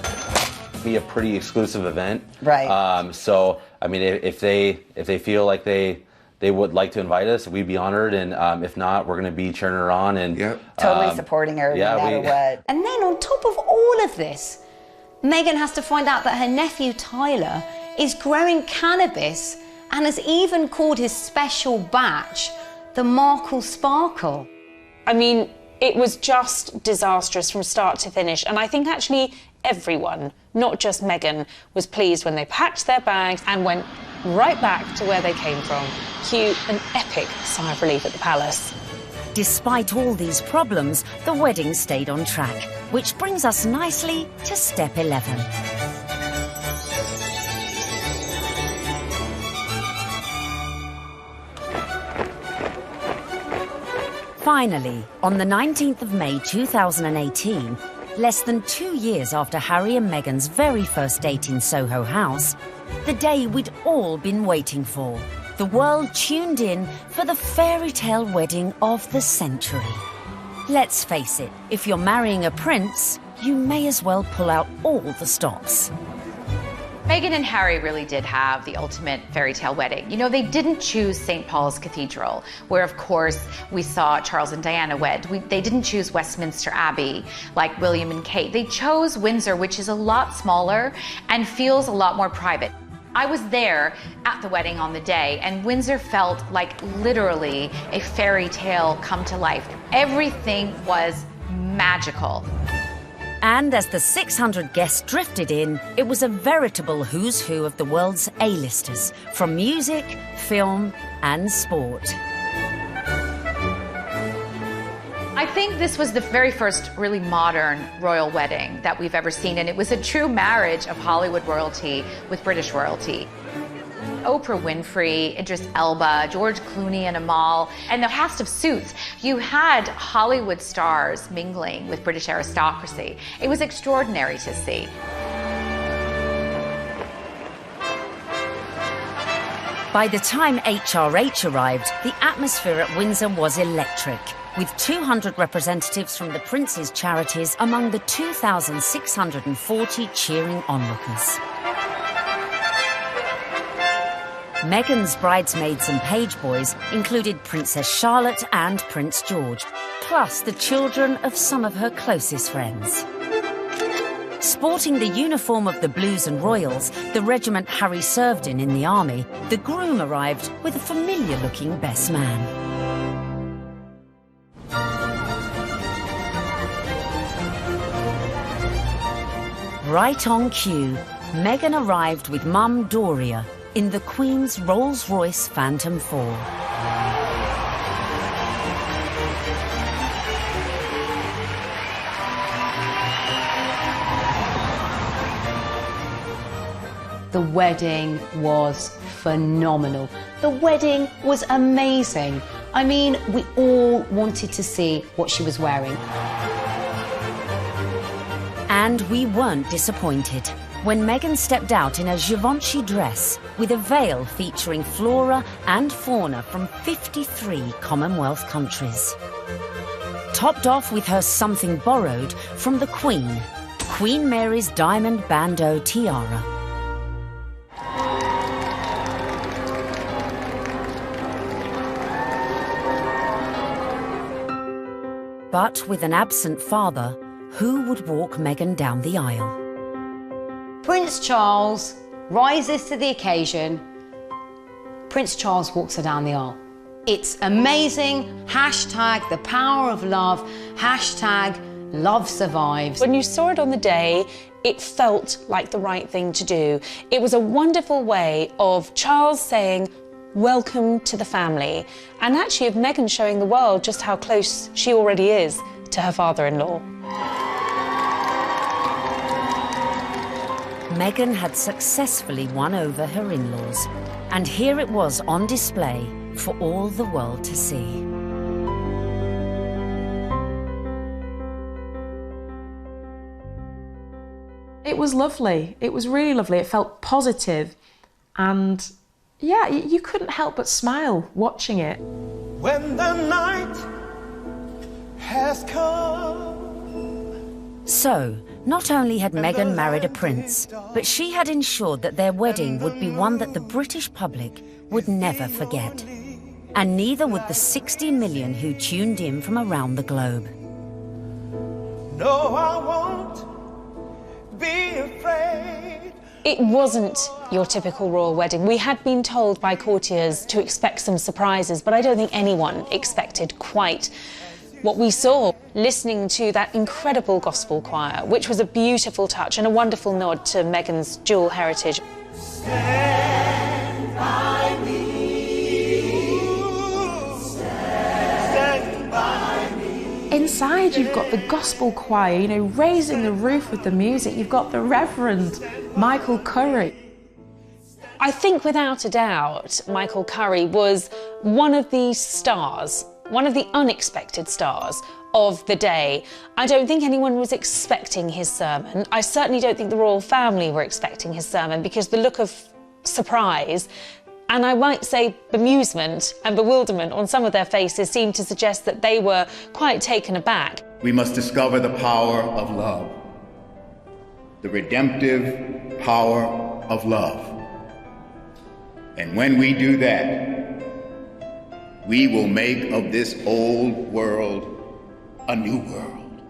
be a pretty exclusive event. Right. So, I mean, if they feel like they would like to invite us, we'd be honored, and if not, we're going to be cheering her on and totally supporting her no matter what. And then on top of all of this, Meghan has to find out that her nephew Tyler is growing cannabis and has even called his special batch the Markle Sparkle. I mean, it was just disastrous from start to finish, and I think actually everyone, not just Meghan, was pleased when they packed their bags and went right back to where they came from. Cue an epic sigh of relief at the palace. Despite all these problems, the wedding stayed on track, which brings us nicely to step 11. Finally, on the 19th of May 2018, less than 2 years after Harry and Meghan's very first date in Soho House, the day we'd all been waiting for. The world tuned in for the fairy tale wedding of the century. Let's face it, if you're marrying a prince, you may as well pull out all the stops. Meghan and Harry really did have the ultimate fairy tale wedding. You know, they didn't choose St. Paul's Cathedral, where, of course, we saw Charles and Diana wed. They didn't choose Westminster Abbey, like William and Kate. They chose Windsor, which is a lot smaller and feels a lot more private. I was there at the wedding on the day, and Windsor felt like literally a fairy tale come to life. Everything was magical. And as the 600 guests drifted in, it was a veritable who's who of the world's A-listers, from music, film, and sport. I think this was the very first really modern royal wedding that we've ever seen, and it was a true marriage of Hollywood royalty with British royalty. Oprah Winfrey, Idris Elba, George Clooney and Amal, and the cast of Suits. You had Hollywood stars mingling with British aristocracy. It was extraordinary to see. By the time HRH arrived, the atmosphere at Windsor was electric, with 200 representatives from the Prince's charities among the 2,640 cheering onlookers. Meghan's bridesmaids and page boys included Princess Charlotte and Prince George, plus the children of some of her closest friends. Sporting the uniform of the Blues and Royals, the regiment Harry served in the army, the groom arrived with a familiar-looking best man. Right on cue, Meghan arrived with Mum Doria in the Queen's Rolls-Royce Phantom 4. The wedding was phenomenal. The wedding was amazing. I mean, we all wanted to see what she was wearing. And we weren't disappointed when Meghan stepped out in a Givenchy dress with a veil featuring flora and fauna from 53 Commonwealth countries. Topped off with her something borrowed from the Queen, Queen Mary's diamond bandeau tiara. But with an absent father, who would walk Meghan down the aisle? Prince Charles rises to the occasion. Prince Charles walks her down the aisle. It's amazing. Hashtag the power of love. Hashtag love survives. When you saw it on the day, it felt like the right thing to do. It was a wonderful way of Charles saying, welcome to the family, and actually of Meghan showing the world just how close she already is to her father-in-law. Meghan had successfully won over her in-laws, and here it was on display for all the world to see. It was lovely. It was really lovely. It felt positive, and yeah, you couldn't help but smile watching it. When the night has come. So, not only had Meghan married a prince, but she had ensured that their wedding would be one that the British public would never forget. And neither would the 60 million who tuned in from around the globe. No, I won't be afraid It wasn't your typical royal wedding. We had been told by courtiers to expect some surprises, but I don't think anyone expected quite what we saw. Listening to that incredible gospel choir, which was a beautiful touch and a wonderful nod to Meghan's dual heritage. Stand by me. Stand by me. Inside, you've got the gospel choir, you know, raising the roof with the music. You've got the Reverend Michael Curry. I think without a doubt, Michael Curry was one of the stars, one of the unexpected stars of the day. I don't think anyone was expecting his sermon. I certainly don't think the royal family were expecting his sermon, because the look of surprise, and I might say bemusement and bewilderment on some of their faces seemed to suggest that they were quite taken aback. We must discover the power of love, the redemptive power of love. And when we do that, we will make of this old world a new world.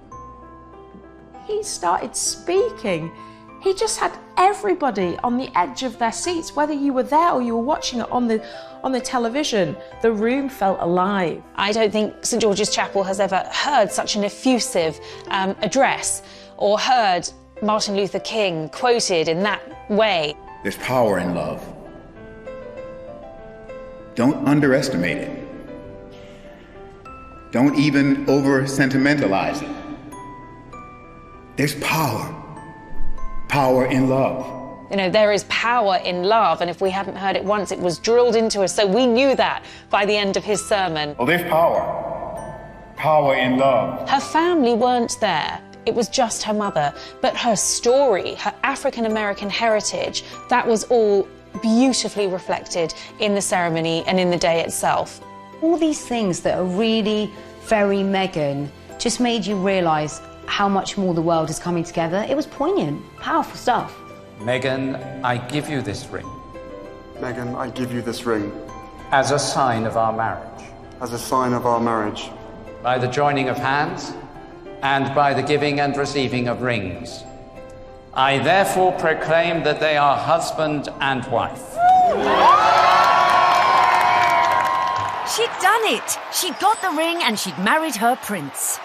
He started speaking. He just had everybody on the edge of their seats, whether you were there or you were watching it on the television. The room felt alive. I don't think St George's Chapel has ever heard such an effusive address, or heard Martin Luther King quoted in that way. There's power in love. Don't underestimate it. Don't even over-sentimentalize it. There's power in love. You know, there is power in love, and if we hadn't heard it once, it was drilled into us, so we knew that by the end of his sermon. Well, there's power in love. Her family weren't there. It was just her mother, but her story, her African-American heritage, that was all beautifully reflected in the ceremony and in the day itself. All these things that are really very Meghan just made you realise how much more the world is coming together. It was poignant, powerful stuff. Meghan, I give you this ring. Meghan, I give you this ring. As a sign of our marriage. As a sign of our marriage. By the joining of hands and by the giving and receiving of rings. I therefore proclaim that they are husband and wife. She'd done it. She'd got the ring and she'd married her prince.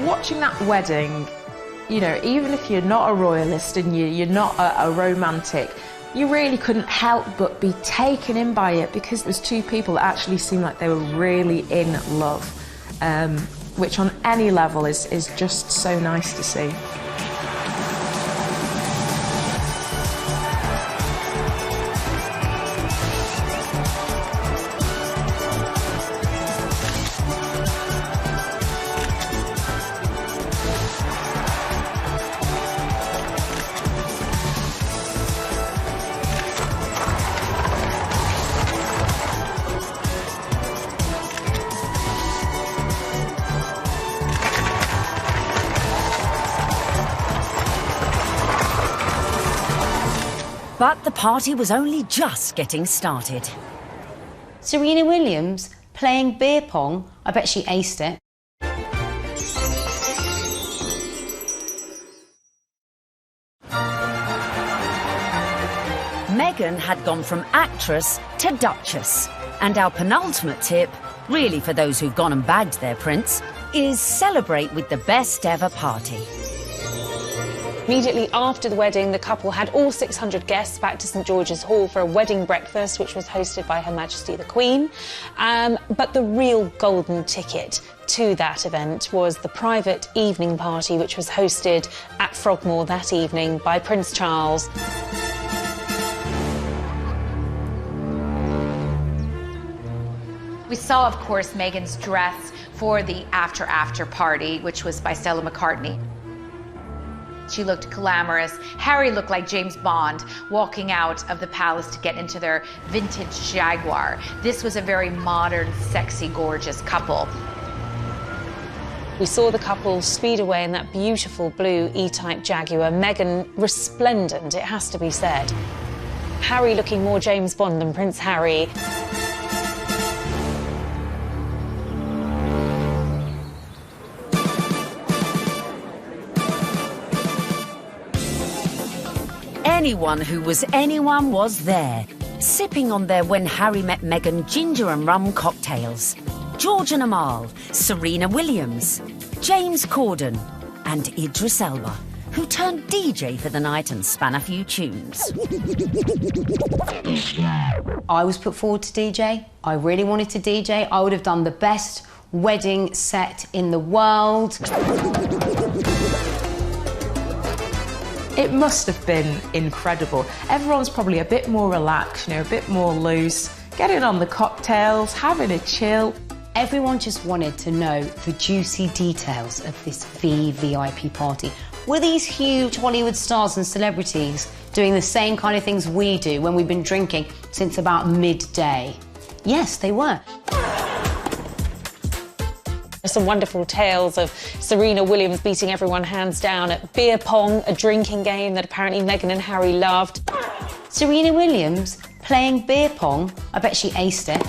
Watching that wedding, you know, even if you're not a royalist and you're not a romantic, you really couldn't help but be taken in by it, because it was two people that actually seemed like they were really in love, which on any level is just so nice to see. But the party was only just getting started. Serena Williams playing beer pong. I bet she aced it. Meghan had gone from actress to duchess. And our penultimate tip, really for those who've gone and bagged their prince, is celebrate with the best ever party. Immediately after the wedding, the couple had all 600 guests back to St George's Hall for a wedding breakfast, which was hosted by Her Majesty the Queen. But the real golden ticket to that event was the private evening party, which was hosted at Frogmore that evening by Prince Charles. We saw, of course, Meghan's dress for the after party, which was by Stella McCartney. She looked glamorous. Harry looked like James Bond walking out of the palace to get into their vintage Jaguar. This was a very modern, sexy, gorgeous couple. We saw the couple speed away in that beautiful blue E-Type Jaguar. Meghan resplendent, it has to be said. Harry looking more James Bond than Prince Harry. anyone who was anyone was there, sipping on their When Harry Met Meghan ginger and rum cocktails. George and Amal, Serena Williams, James Corden and Idris Elba, who turned DJ for the night and span a few tunes. I was put forward to DJ. I really wanted to DJ. I would have done the best wedding set in the world. It must have been incredible. Everyone's probably a bit more relaxed, you know, a bit more loose, getting on the cocktails, having a chill. Everyone just wanted to know the juicy details of this VVIP party. Were these huge Hollywood stars and celebrities doing the same kind of things we do when we've been drinking since about midday? Yes, they were. Some wonderful tales of Serena Williams beating everyone hands down at beer pong, a drinking game that apparently Meghan and Harry loved. Serena Williams playing beer pong? I bet she aced it.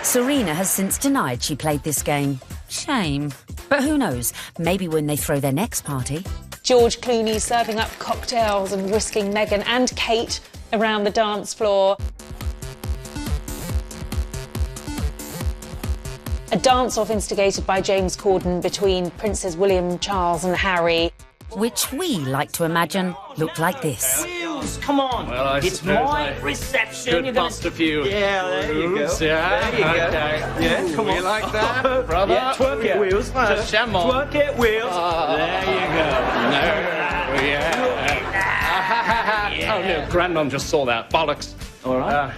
Serena has since denied she played this game. Shame. But who knows, maybe when they throw their next party. George Clooney serving up cocktails and whisking Meghan and Kate around the dance floor. A dance-off instigated by James Corden between Princes William, Charles and Harry. Which we like to imagine looked like this. Come on, well, it's my reception. Could bust a few. Yeah, there you go. Yeah, there you go. Okay. Yeah, come on. We like that, brother. Yeah, twerk it, Wheels. Just jam on. Twerk it, Wheels. There you go. No, yeah. Oh, no, Grandmom just saw that. Bollocks. All right.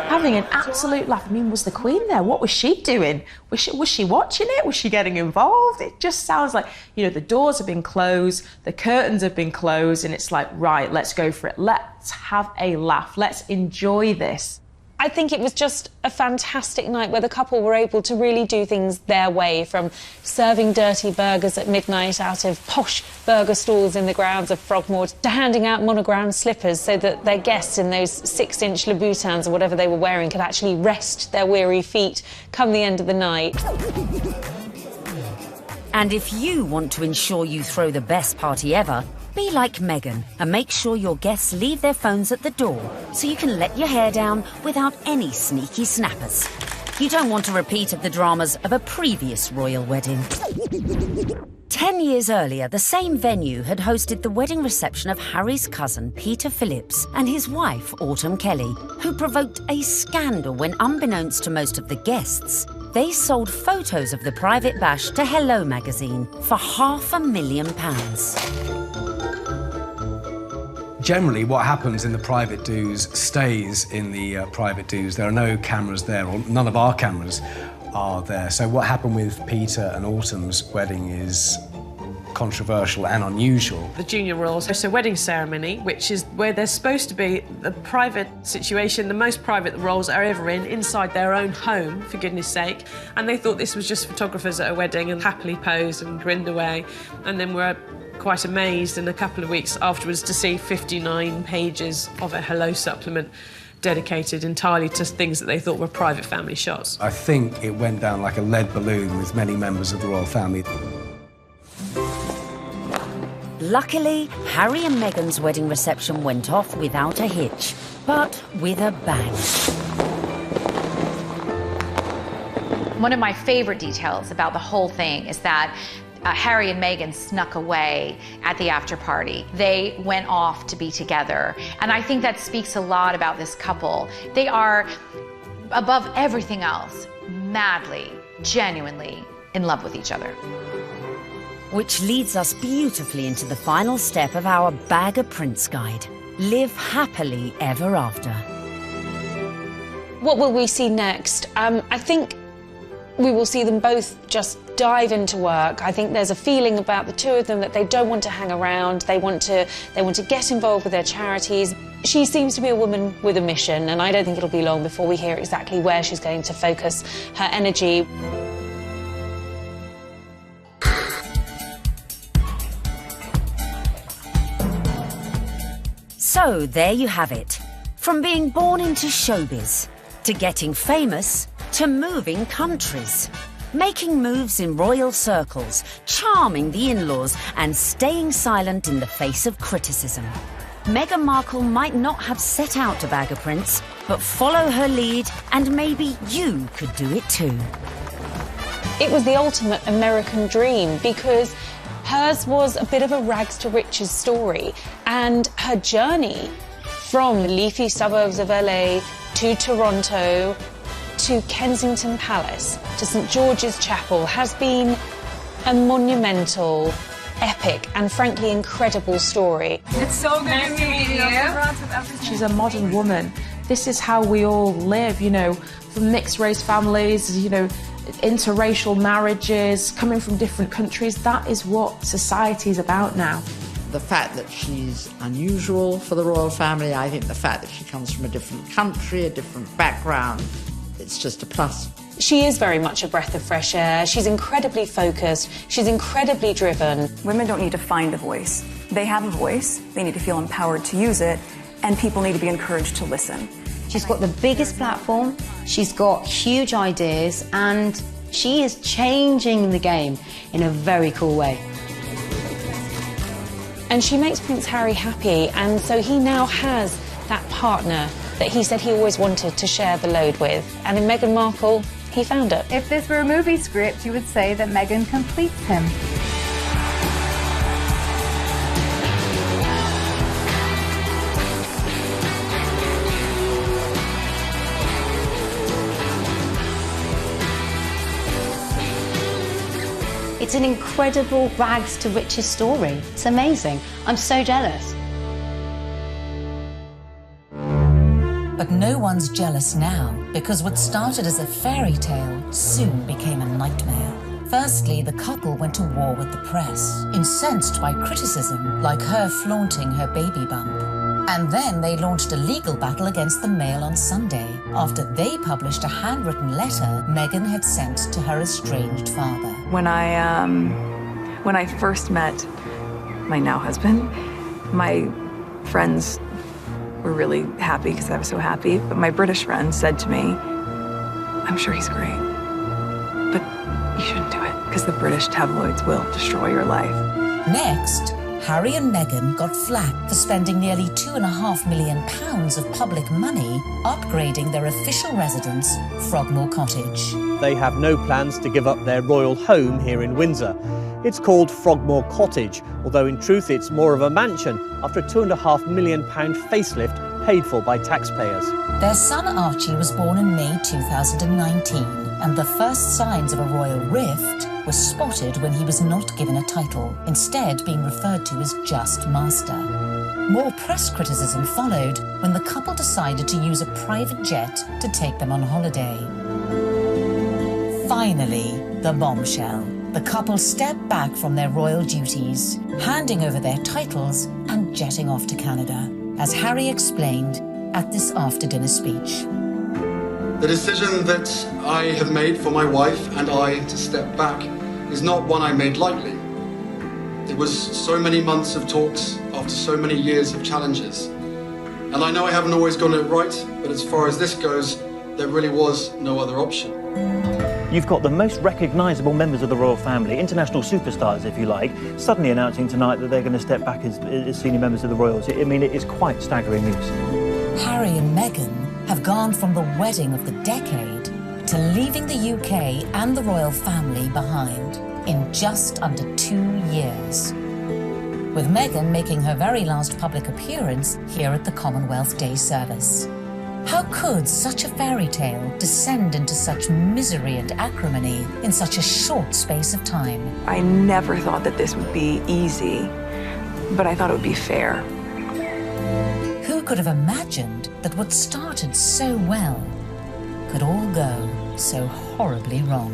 Having an absolute laugh. I mean, was the Queen there? What was she doing? Was she watching it? Was she getting involved? It just sounds like, you know, the doors have been closed, the curtains have been closed, and it's like, right, let's go for it. Let's have a laugh. Let's enjoy this. I think it was just a fantastic night where the couple were able to really do things their way, from serving dirty burgers at midnight out of posh burger stalls in the grounds of Frogmore to handing out monogrammed slippers so that their guests in those 6-inch Louboutins or whatever they were wearing could actually rest their weary feet come the end of the night. And if you want to ensure you throw the best party ever, be like Meghan and make sure your guests leave their phones at the door so you can let your hair down without any sneaky snappers. You don't want a repeat of the dramas of a previous royal wedding. 10 years earlier, the same venue had hosted the wedding reception of Harry's cousin, Peter Phillips, and his wife, Autumn Kelly, who provoked a scandal when, unbeknownst to most of the guests, they sold photos of the private bash to Hello magazine for £500,000. Generally, what happens in the private do's stays in the private do's. There are no cameras there, or none of our cameras are there. So what happened with Peter and Autumn's wedding is controversial and unusual. The junior royals host a wedding ceremony, which is where they're supposed to be the private situation, the most private the royals are ever in, inside their own home, for goodness sake. And they thought this was just photographers at a wedding and happily posed and grinned away. And then were quite amazed in a couple of weeks afterwards to see 59 pages of a Hello supplement dedicated entirely to things that they thought were private family shots. I think it went down like a lead balloon with many members of the royal family. Luckily, Harry and Meghan's wedding reception went off without a hitch, but with a bang. One of my favorite details about the whole thing is that Harry and Meghan snuck away at the after party. They went off to be together. And I think that speaks a lot about this couple. They are, above everything else, madly, genuinely in love with each other. Which leads us beautifully into the final step of our Bag of Prince guide. Live happily ever after. What will we see next? I think we will see them both just dive into work. I think there's a feeling about the two of them that they don't want to hang around. They want to get involved with their charities. She seems to be a woman with a mission, and I don't think it'll be long before we hear exactly where she's going to focus her energy. So there you have it. From being born into showbiz, to getting famous, to moving countries. making moves in royal circles, charming the in-laws, and staying silent in the face of criticism. Meghan Markle might not have set out to bag a prince, but follow her lead and maybe you could do it too. It was the ultimate American dream because hers was a bit of a rags to riches story, and her journey from the leafy suburbs of LA to Toronto to Kensington Palace to St George's Chapel has been a monumental, epic and frankly incredible story. It's so good to meet you. She's a modern woman. This is how we all live, you know, from mixed race families, you know, interracial marriages, coming from different countries. That is what society is about now. The fact that she's unusual for the royal family, I think the fact that she comes from a different country, a different background, it's just a plus. She is very much a breath of fresh air. She's incredibly focused. She's incredibly driven. Women don't need to find a voice. They have a voice. They need to feel empowered to use it, and people need to be encouraged to listen. She's got the biggest platform, she's got huge ideas, and she is changing the game in a very cool way. And she makes Prince Harry happy, and so he now has that partner that he said he always wanted to share the load with. And in Meghan Markle, he found it. If this were a movie script, you would say that Meghan completes him. It's an incredible rags to riches story. It's amazing. I'm so jealous. But no one's jealous now, because what started as a fairy tale soon became a nightmare. Firstly, the couple went to war with the press, incensed by criticism, like her flaunting her baby bump. And then they launched a legal battle against the Mail on Sunday, after they published a handwritten letter Meghan had sent to her estranged father. When I first met my now husband, my friends were really happy because I was so happy. But my British friend said to me, "I'm sure he's great, but you shouldn't do it because the British tabloids will destroy your life." Next, Harry and Meghan got flack for spending nearly £2.5 million of public money upgrading their official residence, Frogmore Cottage. They have no plans to give up their royal home here in Windsor. It's called Frogmore Cottage, although in truth it's more of a mansion after a £2.5 million facelift paid for by taxpayers. Their son Archie was born in May 2019, and the first signs of a royal rift were spotted when he was not given a title, instead being referred to as just master. More press criticism followed when the couple decided to use a private jet to take them on holiday. Finally, the bombshell. The couple stepped back from their royal duties, handing over their titles and jetting off to Canada, as Harry explained at this after-dinner speech. The decision that I have made for my wife and I to step back is not one I made lightly. It was so many months of talks after so many years of challenges. And I know I haven't always gotten it right, but as far as this goes, there really was no other option. You've got the most recognisable members of the royal family, international superstars if you like, suddenly announcing tonight that they're going to step back as senior members of the royals. I mean, it is quite staggering news. Harry and Meghan have gone from the wedding of the decade to leaving the UK and the royal family behind in just under 2 years, with Meghan making her very last public appearance here at the Commonwealth Day service. How could such a fairy tale descend into such misery and acrimony in such a short space of time? I never thought that this would be easy, but I thought it would be fair. Who could have imagined that what started so well could all go so horribly wrong?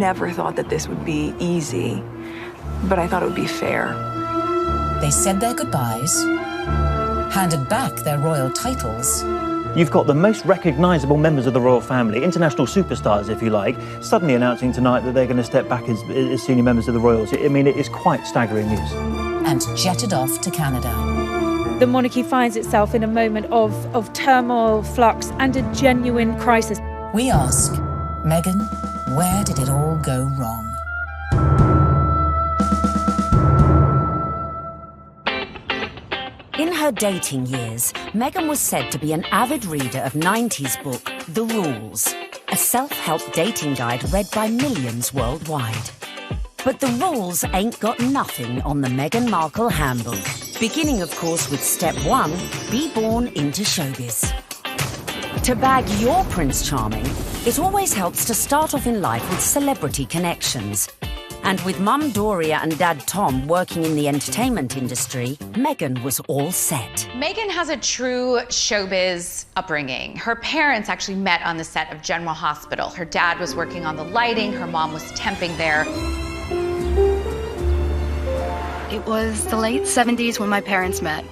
never thought that this would be easy, but I thought it would be fair. They said their goodbyes, handed back their royal titles. You've got the most recognisable members of the royal family, international superstars, if you like, suddenly announcing tonight that they're going to step back as senior members of the royals. I mean, it is quite staggering news. And jetted off to Canada. The monarchy finds itself in a moment of turmoil, flux, and a genuine crisis. We ask, Meghan, where did it all go wrong? In her dating years, Meghan was said to be an avid reader of 90s book, The Rules, a self-help dating guide read by millions worldwide. But The Rules ain't got nothing on the Meghan Markle handbook. Beginning, of course, with step 1, be born into showbiz. To bag your Prince Charming, it always helps to start off in life with celebrity connections. And with Mum Doria and Dad Tom working in the entertainment industry, Meghan was all set. Meghan has a true showbiz upbringing. Her parents actually met on the set of General Hospital. Her dad was working on the lighting, her mom was temping there. It was the late 70s when my parents met.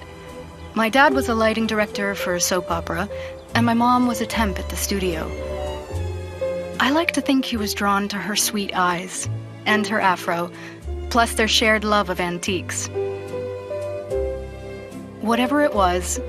My dad was a lighting director for a soap opera, and my mom was a temp at the studio. I like to think he was drawn to her sweet eyes and her afro, plus their shared love of antiques. Whatever it was,